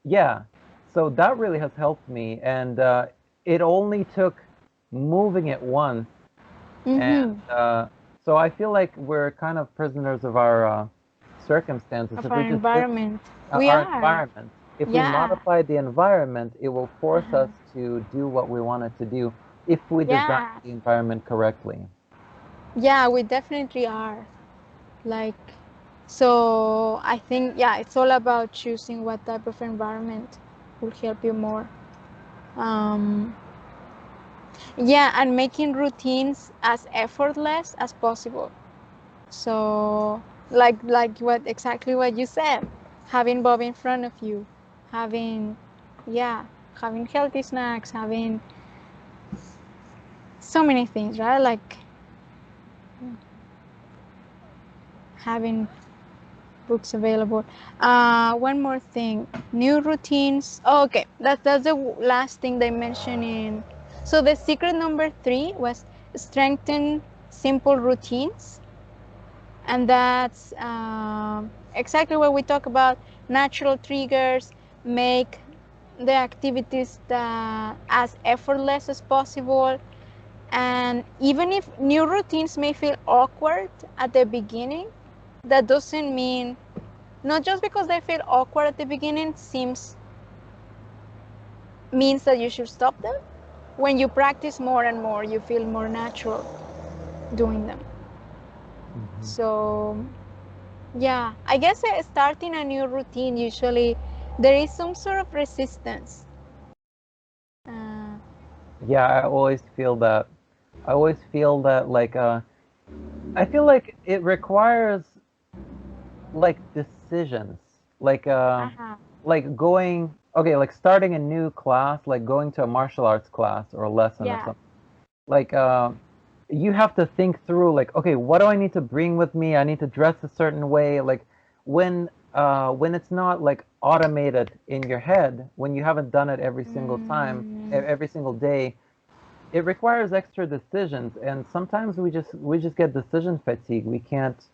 yeah, so that really has helped me, and it only took moving it once, and Mm-hmm. so I feel like we're kind of prisoners of our circumstances. Of If our we just did environment. We our are. environment, if we Yeah. modify the environment, it will force Uh-huh. us to do what we wanted to do if we design Yeah. the environment correctly. Yeah, we definitely are. Like, so I think, yeah, it's all about choosing what type of environment will help you more. Um, yeah, and making routines as effortless as possible. So, like what exactly what you said, having Bob in front of you, having, yeah, having healthy snacks, having so many things, right? Like having books available. One more thing, new routines. Oh, okay, that's the last thing they mentioned in. So the secret number 3 was strengthen simple routines, and that's exactly what we talk about. Natural triggers, make the activities that as effortless as possible. And even if new routines may feel awkward at the beginning, that doesn't mean, not just because they feel awkward at the beginning seems means that you should stop them. When you practice more and more, you feel more natural doing them. Mhm. So yeah, I guess starting a new routine, usually there is some sort of resistance. uh, Yeah, I always feel that. I always feel that like I feel like it requires like decisions, like uh-huh. like going okay, like starting a new class, like going to a martial arts class or a lesson or Yeah. something. Like you have to think through like, okay, what do I need to bring with me? I need to dress a certain way. Like when it's not like automated in your head, when you haven't done it every single time, Mm, every single day, it requires extra decisions, and sometimes we just get decision fatigue. We can't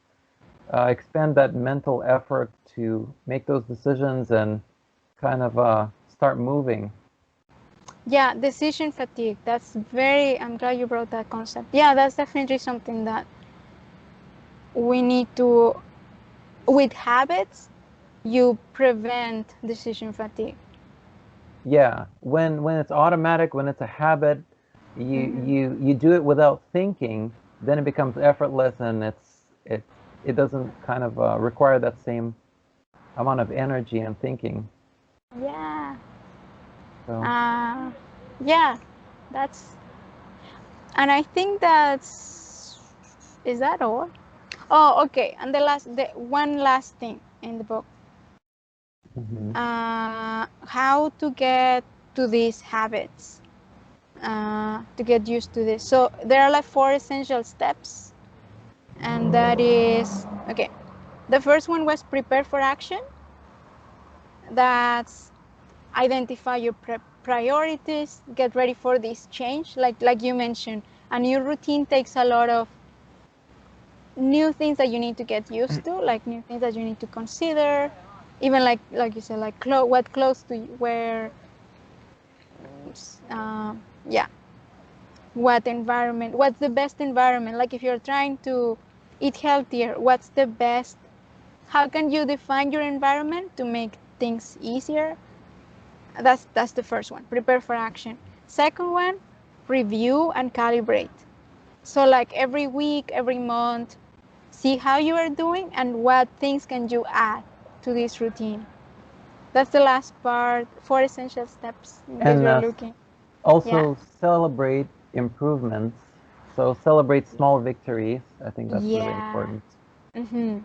expend that mental effort to make those decisions and kind of start moving. yeah, decision fatigue. That's very, I'm glad you brought that concept. Yeah, that's definitely something that we need to, with habits, you prevent decision fatigue. Yeah, when it's automatic, when it's a habit, you Hmm. you do it without thinking, then it becomes effortless, and it doesn't kind of require that same amount of energy and thinking. Yeah. So Uh, yeah, that's, and I think that's, is that all? Oh, okay. And the one last thing in the book, mhm. how to get to these habits, to get used to this. So there are like 4 essential steps, and that is okay. The first one was prepare for action. That's identify your priorities, get ready for this change. Like you mentioned, a new routine takes a lot of new things that you need to get used to, like new things that you need to consider. even like you said, like what clothes do you wear, yeah, what environment, what's the best environment, like if you're trying to eat healthier, what's the best, how can you define your environment to make things easier. That's the first one, prepare for action. Second one, review and calibrate. So like every week, every month, see how you are doing and what things can you add to this routine. That's the last part, 4 essential steps in case And you're looking. Yeah. also celebrate improvements. So celebrate small victories. I think that's really Yeah. important. Mm-hmm.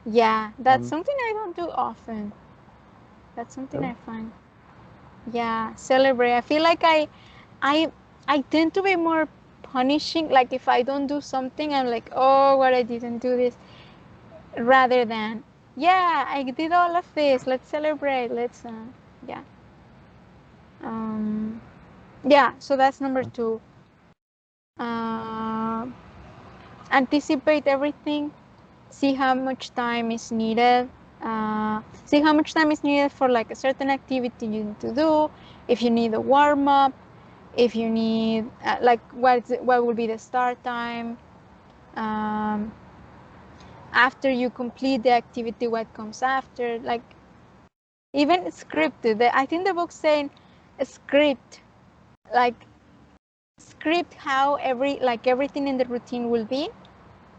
Yeah, that's Um, something I don't do often. That's something really? I find. Yeah, celebrate. I feel like I I tend to be more punishing. Like if I don't do something, I'm like, oh, what, I didn't do this, rather than, yeah, I did all of this. Let's celebrate. Let's yeah. Um, yeah. So that's number two. Uh, Anticipate everything. See how much time is needed. See how much time is needed for like a certain activity you need to do. If you need a warm up, if you need like what will be the start time. Um, After you complete the activity, what comes after, like even scripted. I think the book's saying a script, like script how everything in the routine will be,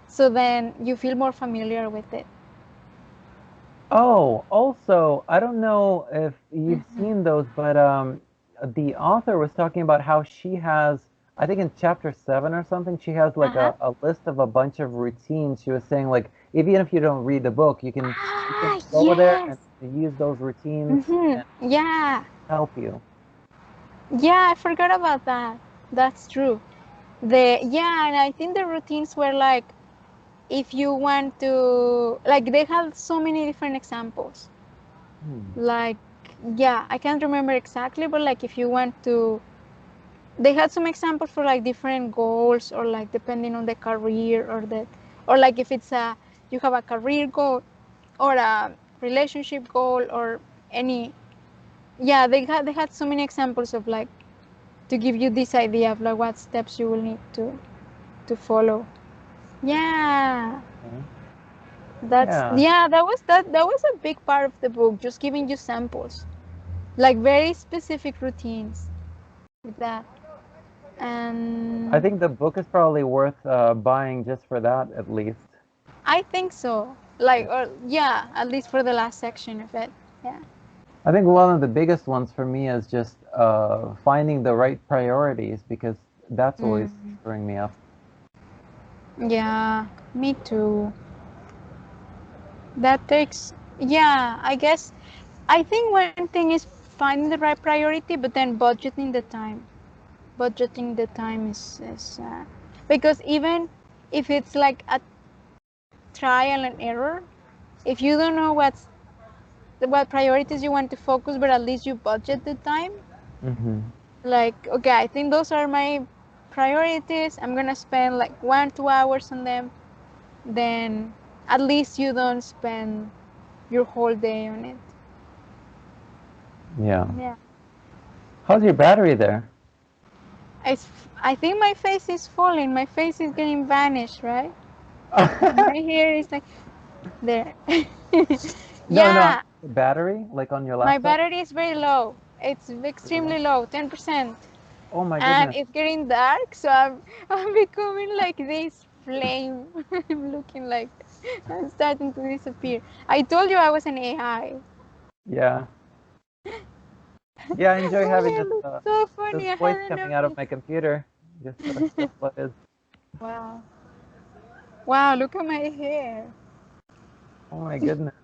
so then you feel more familiar with it. Oh, also, I don't know if you've Mm-hmm. seen those, but the author was talking about how she has, I think in chapter 7 or something, she has like Uh-huh. a list of a bunch of routines. She was saying like even if you don't read the book, you can go there Yes. and use those routines Mm-hmm. and Yeah. help you. Yeah, I forgot about that. That's true. And I think the routines were like, if you want to, like, they have so many different examples. Hmm. Like, yeah, I can't remember exactly, but like if you want to, they had some examples for like different goals, or like depending on the career, or like if it's you have a career goal or a relationship goal or any. Yeah, they had so many examples of like, to give you this idea of like what steps you will need to follow. Yeah, Okay. that's Yeah, yeah, that was a big part of the book, just giving you samples, like very specific routines with that. I And think the book is probably worth buying just for that at least. I think so. Like, or yeah, at least for the last section of it. Yeah. I think one of the biggest ones for me is just finding the right priorities because that's always Mm. screwing me up. Yeah, me too. That takes, yeah, I guess. I think one thing is finding the right priority, but then budgeting the time. Budgeting the time is because even if it's like a trial and error, if you don't know what priorities you want to focus, but at least you budget the time, Hmm. like, okay, I think those are my priorities, I'm gonna spend like 1 2 hours on them, then at least you don't spend your whole day on it. Yeah. Yeah. How's your battery there? it's, I think my face is falling, my face is getting vanished, right? My hair is like there. No, no, Yeah, the battery, like on your my laptop? battery is very low, it's Really? extremely low, 10%. Oh my And goodness. it's getting dark, so I'm becoming like this flame. I'm looking like I'm starting to disappear. I told you I was an AI. Yeah. Yeah, I enjoy Oh, having I look so this funny. I voice had coming out of an my computer. Just what is. wow. Wow, look at my hair. Oh my goodness.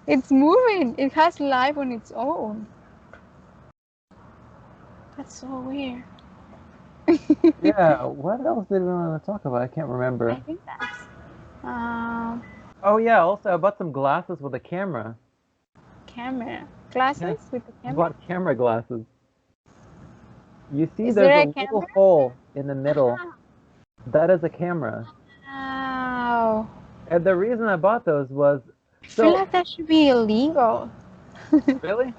It's moving. It has life on its own. That's so weird. Yeah, what else did we want to talk about? I can't I remember. think that's um Oh yeah, also I bought some glasses with a camera. camera. Yeah, Glasses with the I camera? bought camera glasses. You see, Is there's there a a camera? little hole in the middle. Ah, That is a camera. wow. And the reason I bought those was I feel so like that should be illegal. really.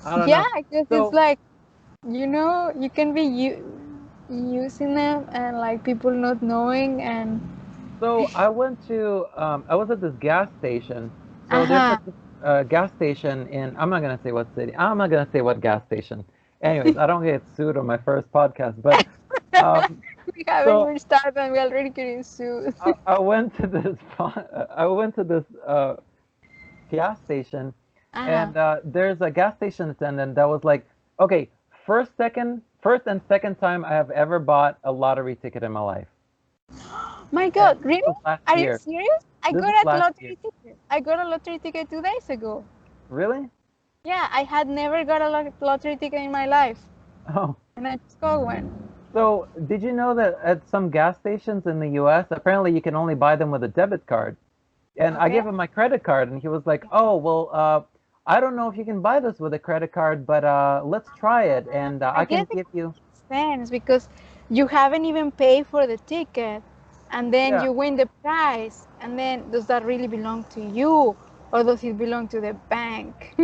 I don't Yeah, know. because it's So like, you can be using them and like people not knowing and I was at this gas station. So there's uh-huh. like this gas station in, I'm not gonna say what city. I'm not gonna say what gas station. Anyways, I don't get sued on my first podcast, but um, We haven't so even started and we're already getting sued. I went to this I went to this gas station, Uh-huh. and there's a gas station attendant that was like, okay, first and second time I have ever bought a lottery ticket in my life, My and God, this really? was last Are you year. serious? This is I got a last year. lottery ticket. I got a lottery ticket 2 days ago. Really? Yeah, I had never got a lottery ticket in my life, Oh. and I just got one. So, did you know that at some gas stations in the US, apparently you can only buy them with a debit card? And I Okay. gave him my credit card, and he was like, "Oh, well, I don't know if you can buy this with a credit card, but let's try it, and I I can guess it give you." makes sense because you haven't even paid for the ticket, and then Yeah, you win the prize, and then does that really belong to you, or does it belong to the bank?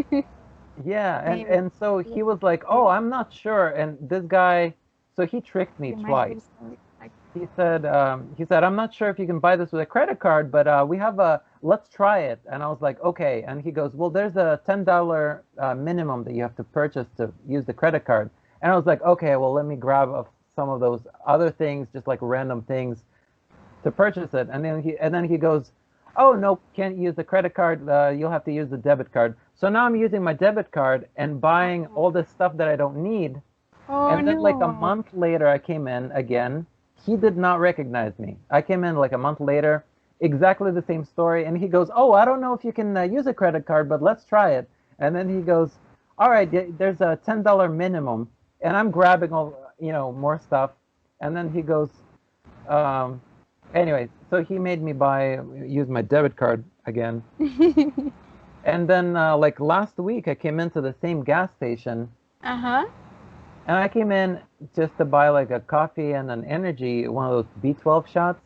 yeah, and Maybe. and so Yeah. he was like, "Oh, I'm not sure," and this guy, so he tricked me You might twice. lose something like. He said, "I'm not sure if you can buy this with a credit card, but we have let's try it." And I was like, "Okay." And he goes, "Well, there's a $10 minimum that you have to purchase to use the credit card." And I was like, "Okay, well, let me grab some of those other things, just like random things, to purchase it." And then he goes, "Oh no, can't use the credit card. You'll have to use the debit card." So now I'm using my debit card and buying all this stuff that I don't need. Oh And then like a no. month later, I came in again. He did not recognize me. I came in like a month later, exactly the same story. And he goes, "Oh, I don't know if you can use a credit card, but let's try it." And then he goes, "All right, there's a $10 minimum." And I'm grabbing more stuff. And then he goes, um, anyways, so he made me use my debit card again. And then like last week, I came into the same gas station. Uh-huh. And I came in just to buy like a coffee and an energy, one of those B12 shots.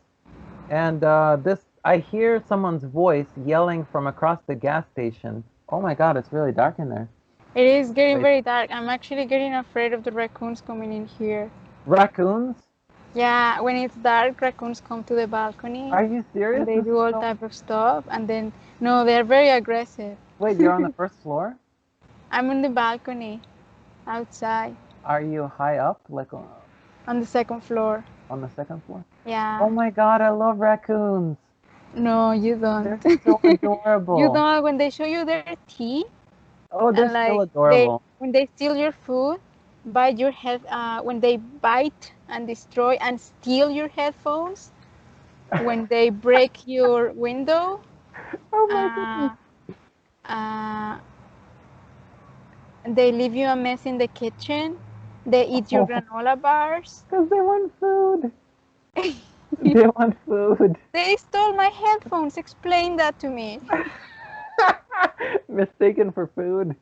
And I hear someone's voice yelling from across the gas station. Oh my God, it's really dark in there. It is getting Wait, very dark. I'm actually getting afraid of the raccoons coming in here. raccoons? Yeah, when it's dark, raccoons come to the balcony Are you and serious? they This do is all so. type of stuff. And then, no, they're very aggressive. Wait, you're on the first floor? I'm on the balcony outside Are you high up, like on the second floor. on the second floor? Yeah. Oh my God, I love raccoons. No, you don't. They're so You adorable. don't, when they show you their teeth Oh, they're and still like adorable. when they steal your food, bite your head, when they bite and destroy and steal your headphones, when they break your window, Oh my goodness. uh, uh, they leave you a mess in the kitchen, they eat your Oh, granola bars. because they want food. They want food. They stole my headphones. Explain that to me. Mistaken for food.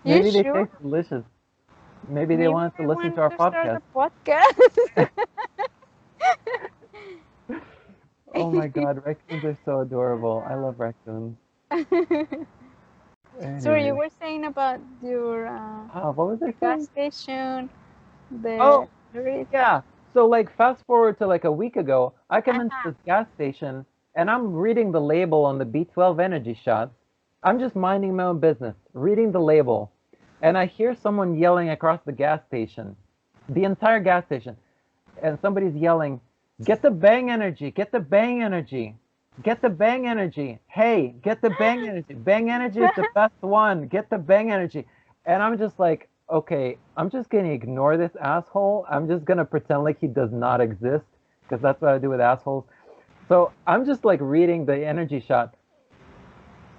You Maybe they sure? taste delicious. Maybe they Maybe wanted to they listen want to our to start a podcast. podcast. Oh my God, raccoons are so adorable. I love raccoons. Sorry, you Anyway, were saying about your what was the I gas saying? station, the Oh, yeah. So like fast forward to like a week ago, I come into uh-huh. this gas station and I'm reading the label on the B12 energy shots. I'm just minding my own business, reading the label, and I hear someone yelling across the gas station, the entire gas station, and somebody's yelling, "Get the bang energy, get the bang energy, get the bang energy. Hey, get the bang energy. Bang energy is the best one. Get the bang energy." And I'm just like, okay, I'm just gonna ignore this asshole. I'm just gonna pretend like he does not exist because that's what I do with assholes. So I'm just like reading the energy shot,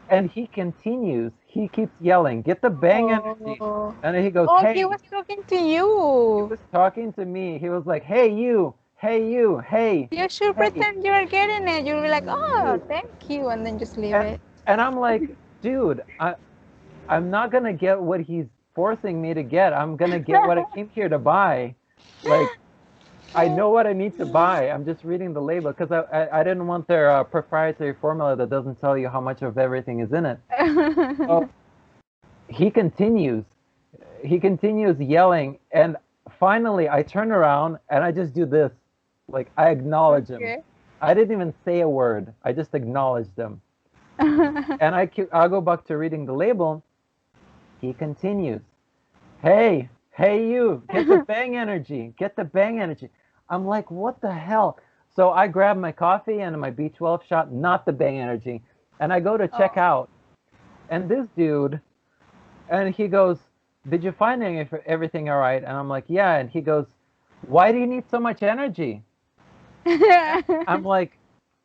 and he continues. He keeps yelling, "Get the bang energy," Oh. and then he goes, Oh, he "Hey." was talking to He you. was talking to me. He was like, "Hey you, hey you, hey, You should hey." pretend you are getting it. You'll be like, oh, Dude. thank you, and then just leave And it. and I'm like, dude, I'm not gonna get what he's forcing me to get. I'm gonna get what I came here to buy. Like, I know what I need to buy. I'm just reading the label because I didn't want their proprietary formula that doesn't tell you how much of everything is in it. So he continues. He continues yelling, and finally I turn around and I just do this. Like, I acknowledge him. Okay. I didn't even say a word. I just acknowledged him. And I'll go back to reading the label. He continues. Hey, you, get the bang energy. Get the bang energy. I'm like, what the hell? So I grab my coffee and my B12 shot, not the bang energy. And I go to check out. And this dude, and he goes, did you find everything all right? And I'm like, yeah. And he goes, why do you need so much energy? I'm like,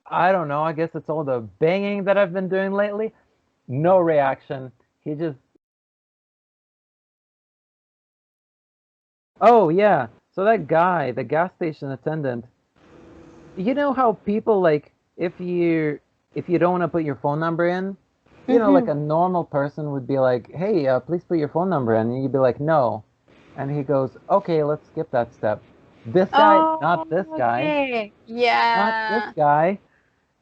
I don't know. I guess it's all the banging that I've been doing lately. No reaction. He just, oh yeah. So that guy, the gas station attendant, you know how people like if you don't want to put your phone number in, you know, like a normal person would be like, hey, please put your phone number in, and you'd be like, no, and he goes, okay, let's skip that step. This guy, not this guy, Okay. not this Yeah. guy.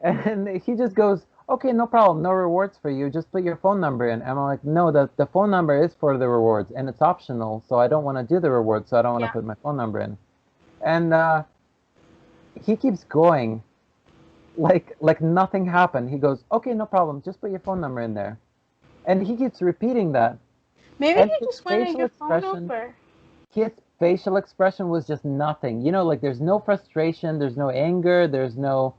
And he just goes, okay, no problem, no rewards for you, just put your phone number in. And I'm like, no, the phone number is for the rewards, and it's optional, so I don't want to do the rewards, so I don't want to Yeah. put my phone number in. And he keeps going, like nothing happened. He goes, okay, no problem, just put your phone number in there. And he keeps repeating that. Maybe And he just wanted your phone number. his facial expression was just nothing. You know, like there's no frustration, there's no anger, there's no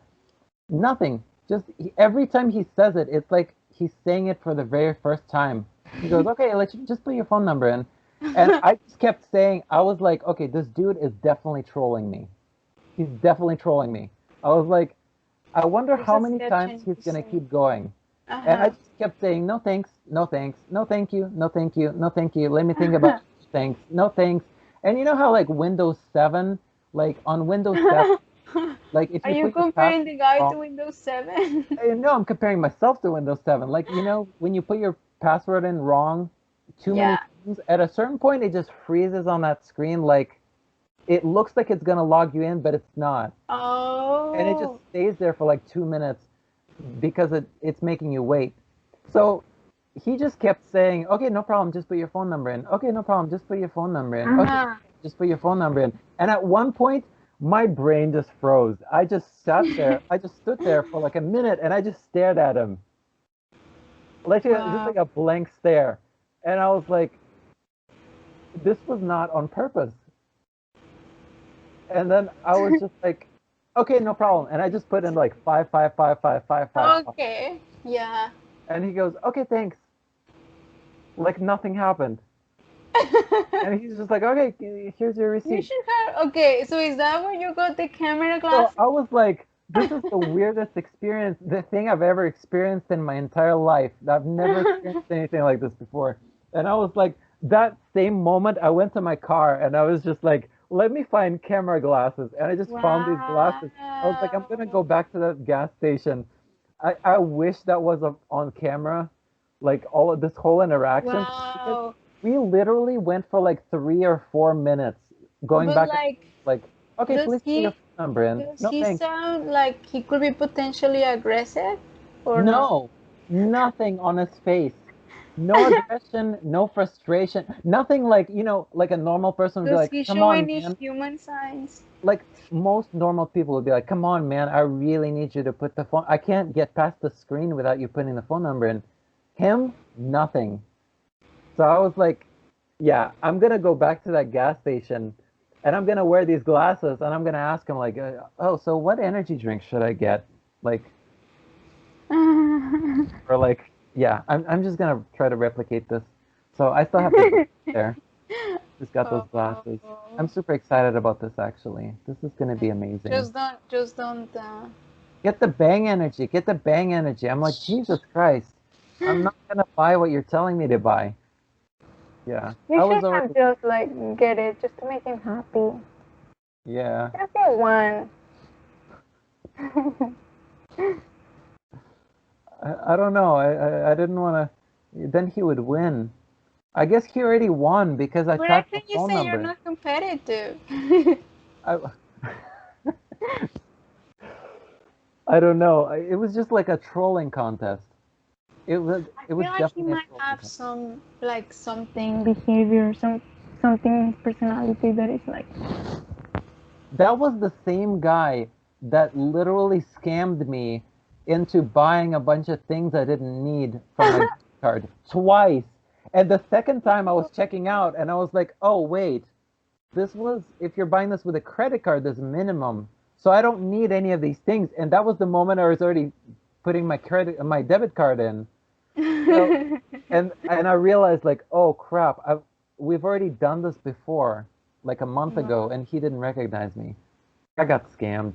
nothing. Just every time he says it, it's like he's saying it for the very first time. He goes, okay, let's just put your phone number in. And I just kept saying, I was like, okay, this dude is definitely trolling me. He's definitely trolling me. I was like, I wonder This how is many such times he's gonna interesting. keep going. And I just kept saying, no thanks, no thanks, no thank you, no thank you, no thank you. Let me think about it. Thanks, no thanks. And you know how like Windows 7, like on Windows 7, like if Are you you put your comparing password the guy to wrong, Windows 7? no, I'm comparing myself to Windows 7. Like, you know, when you put your password in wrong too many Yeah. times, at a certain point it just freezes on that screen. Like it looks like it's gonna log you in, but it's not. And it just Oh. stays there for like 2 minutes because it's making you wait. So he just kept saying, okay, no problem, just put your phone number in. Okay, no problem, just put your phone number in. Okay, just put your phone number in. And at one point, my brain just froze. I just sat there. I just stood there for like a minute and I just stared at him. Like just Wow. like a blank stare. And I was like, this was not on purpose. And then I was just like, okay, no problem. And I just put in like 5555555. Okay. Yeah. And he goes, okay, thanks. Like nothing happened. And he's just like, okay, here's your You receipt. should have. Okay, so is that when you got the camera So glasses? I was like, this is the weirdest experience, the thing I've ever experienced in my entire life. I've never experienced anything like this before. And I was like, that same moment, I went to my car and I was just like, let me find camera glasses. And I just found these glasses. I was like, I'm gonna Wow. go back to that gas station. I wish that was on camera, like all of this whole interaction, because Wow. we literally went for like 3 or 4 minutes going But back and like, like, okay, does please put your he phone number in. does No he thanks. sound like he could be potentially aggressive or no? No, nothing on his face. No aggression, no frustration, nothing like, you know, like a normal person would be Does like, he come show on, any man. human signs? Like most normal people would be like, come on, man, I really need you to put the phone. I can't get past the screen without you putting the phone number in. Him, nothing. So I was like, yeah, I'm gonna go back to that gas station and I'm gonna wear these glasses and I'm gonna ask him like, oh, so what energy drink should I get? Like, or like, yeah, I'm just gonna try to replicate this. So I still have the glasses there. Just got those glasses. I'm Oh, super excited about this actually. This is gonna be amazing. just don't. Get the bang energy. Get the bang energy. I'm like, Jesus Christ. I'm not gonna buy what you're telling me to buy. Yeah. You I should was have already, just like get it just to make him happy. yeah. Just get one. I don't know. I didn't wanna, then he would win. I guess he already won because I But I typed the think you phone say you're number in. not competitive. I, I don't know. It was just like a trolling contest. It was I it was feel like he definitely a might trolling have contest. some like something behavior, something in his personality that is like. That was the same guy that literally scammed me into buying a bunch of things I didn't need from my card twice. And the second time I was checking out and I was like, "Oh, wait. This was if you're buying this with a credit card, there's a minimum. So I don't need any of these things." And that was the moment I was already putting my debit card in. So and I realized like, "Oh crap. We've already done this before, like a month ago, and he didn't recognize me. I got scammed."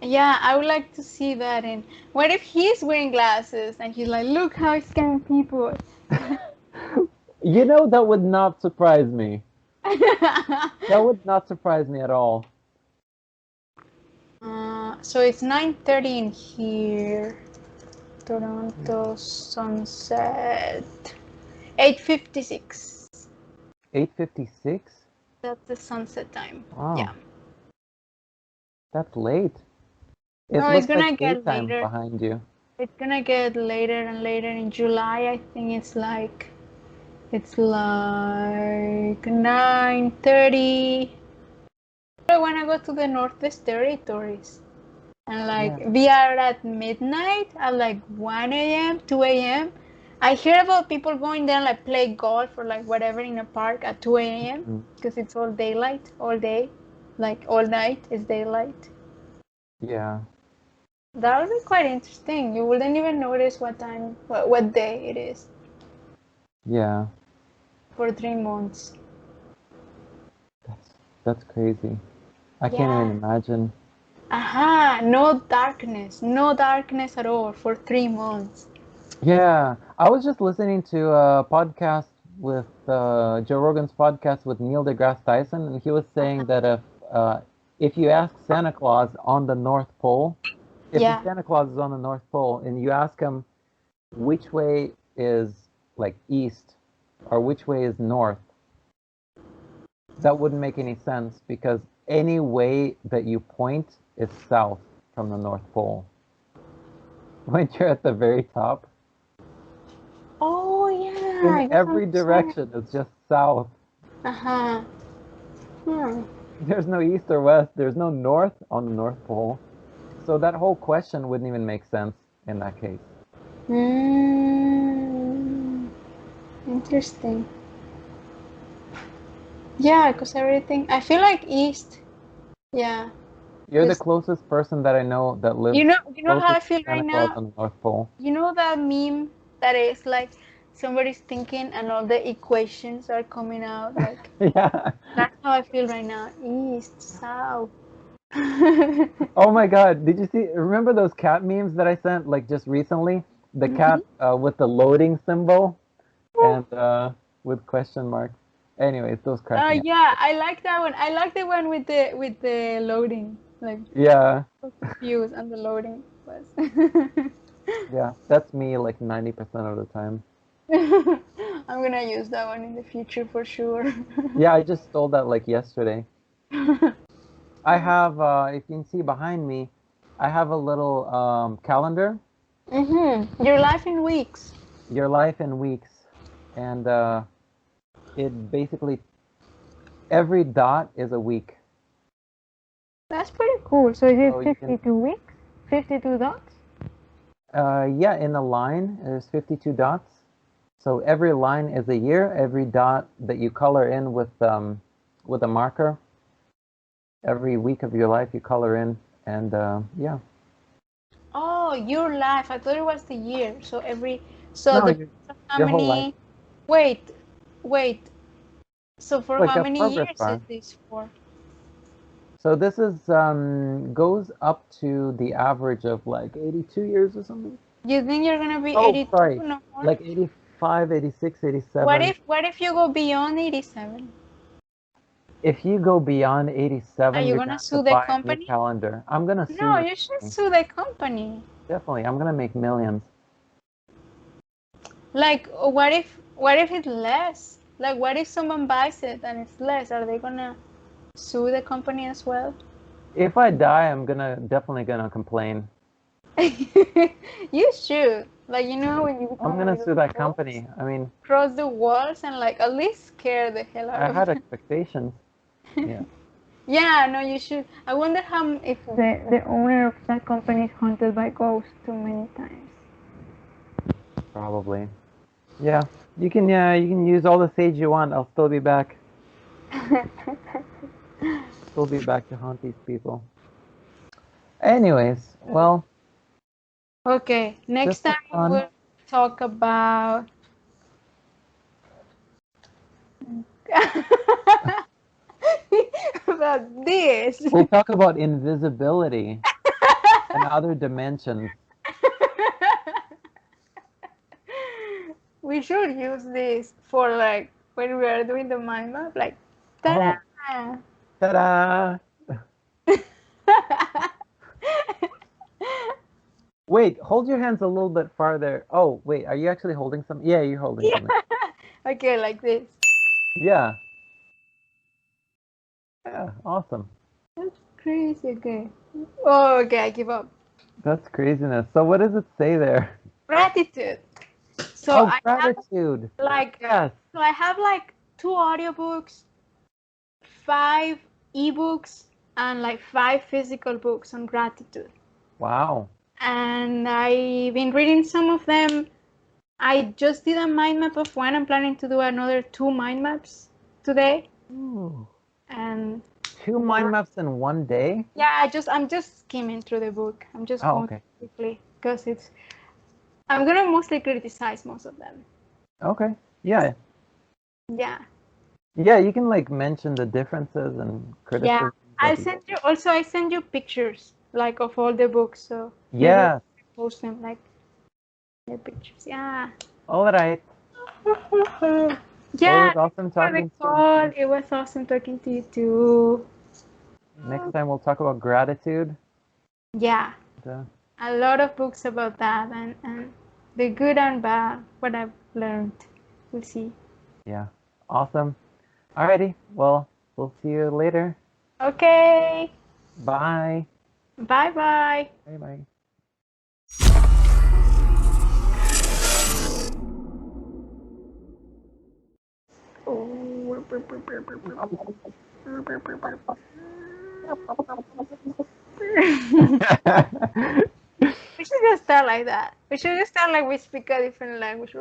Yeah, I would like to see that. And what if he's wearing glasses and he's like, look how I scam people. You know, that would not surprise me. That would not surprise me at all. So it's 9:30 in here. Toronto sunset. 8:56. 8:56? That's the sunset time. Wow, Yeah. that's late. It No, it's looks like gonna get daytime later. behind you. It's gonna get later and later in July. I think it's like 9:30. I wanna go to the Northwest Territories. And like Yeah. we are at midnight at like 1 a.m., 2 a.m. I hear about people going there and like play golf or like whatever in a park at 2 a.m. Mm. because it's all daylight, all day, like all night is daylight. Yeah. That would be quite interesting. You wouldn't even notice what time, what day it is Yeah. for 3 months. That's crazy. I can't even Yeah. imagine. Aha, no darkness at all for 3 months. Yeah. I was just listening to a podcast with Joe Rogan's podcast with Neil deGrasse Tyson, and he was saying that if you ask Santa Claus on the North Pole, if the Yeah. Santa Claus is on the North Pole and you ask him which way is like east or which way is north, that wouldn't make any sense because any way that you point is south from the North Pole. When you're at the very top, Oh yeah, in I guess I'm every saying. direction, it's just south. Uh-huh. Hmm. There's no east or west, there's no north on the North Pole. So that whole question wouldn't even make sense in that case. Mm, interesting. Yeah, because everything. I feel like East. Yeah, You're the because closest person that I know that lives you know how closest I to feel Santa right Claus now. on the North Pole. You know that meme that is like somebody's thinking and all the equations are coming out. Like Yeah. that's how I feel right now. East, South. Oh my God, did you see? Remember those cat memes that I sent like just recently? The Mhm. cat with the loading symbol and with question marks. Anyways, those crack me up. Yeah, I like that one. I like the one with the loading. Like Yeah, so confused and the loading was. yeah, that's me like 90% of the time. I'm gonna use that one in the future for sure. Yeah, I just stole that like yesterday. I have, if you can see behind me, I have a little calendar, Your life in weeks. your life in weeks, and it basically every dot is a week. That's pretty cool. So is So it you can 52 weeks? 52 dots? Yeah, in a line, there's 52 dots. So every line is a year. Every dot that you color in with a marker, every week of your life you color in, and yeah. Oh, your life. I thought it was the year. So No, the how your whole life. many, wait, wait. So for Like how a many progress years is bar. this for? So this is goes up to the average of like 82 years or something. You think you're gonna be Oh, 82? sorry, No more. like 85, 86, What 87. if you go beyond 87? If you go beyond Are 87, you you're gonna gonna have to sue the buy a new company? calendar. I'm gonna sue No, your you should company. sue the company. Definitely, I'm gonna make millions. Like, what if it's less? Like, what if someone buys it and it's less? Are they gonna sue the company as well? If I die, I'm definitely gonna complain. You should. Like, when you I'm become a gonna little sue that boss, company. I mean, cross the walls and like at least scare the hell out I of had them. expectations. Yeah, Yeah, no, you should. I wonder how if the owner of that company is haunted by ghosts too many times. probably. Yeah, you can use all the sage you want. I'll still be back. Still be back to haunt these people. Anyways, well, Okay, next this was time we fun. will talk about about this. We'll talk about invisibility and other dimensions. We should use this for like when we are doing the mind map, like ta-da. Oh, ta-da! Wait, hold your hands a little bit farther. Oh, wait, are you actually holding something? Yeah, you're holding Yeah. something. Okay, like this. Yeah. Yeah, awesome. That's crazy. Okay. Oh, okay, I give up. That's craziness. So what does it say there? Gratitude. So Oh, I have gratitude. like Yes. so I have like 2 audiobooks, 5 ebooks, and like 5 physical books on gratitude. Wow. And I've been reading some of them. I just did a mind map of one. I'm planning to do another 2 mind maps today. Ooh. And 2 mind maps in one day? yeah, I'm just skimming through the book. I'm just Oh, going okay. quickly because I'm gonna mostly criticize most of them. Okay. Yeah. Yeah. Yeah, you can like mention the differences and Yeah. criticisms I'll of each. send you also I send you pictures like of all the books, so maybe Yeah. I post them like the pictures. Yeah. All right. Well, it Yeah, was awesome thanks for the talking to you. call. It was awesome talking to you too. Next time we'll talk about gratitude. Yeah. Uh, A lot of books about that and the good and bad, what I've learned. We'll see. yeah. Awesome. Alrighty. Well, we'll see you later. Okay. Bye. Bye bye. Bye bye. We should just start like that. We should just start like we speak a different language.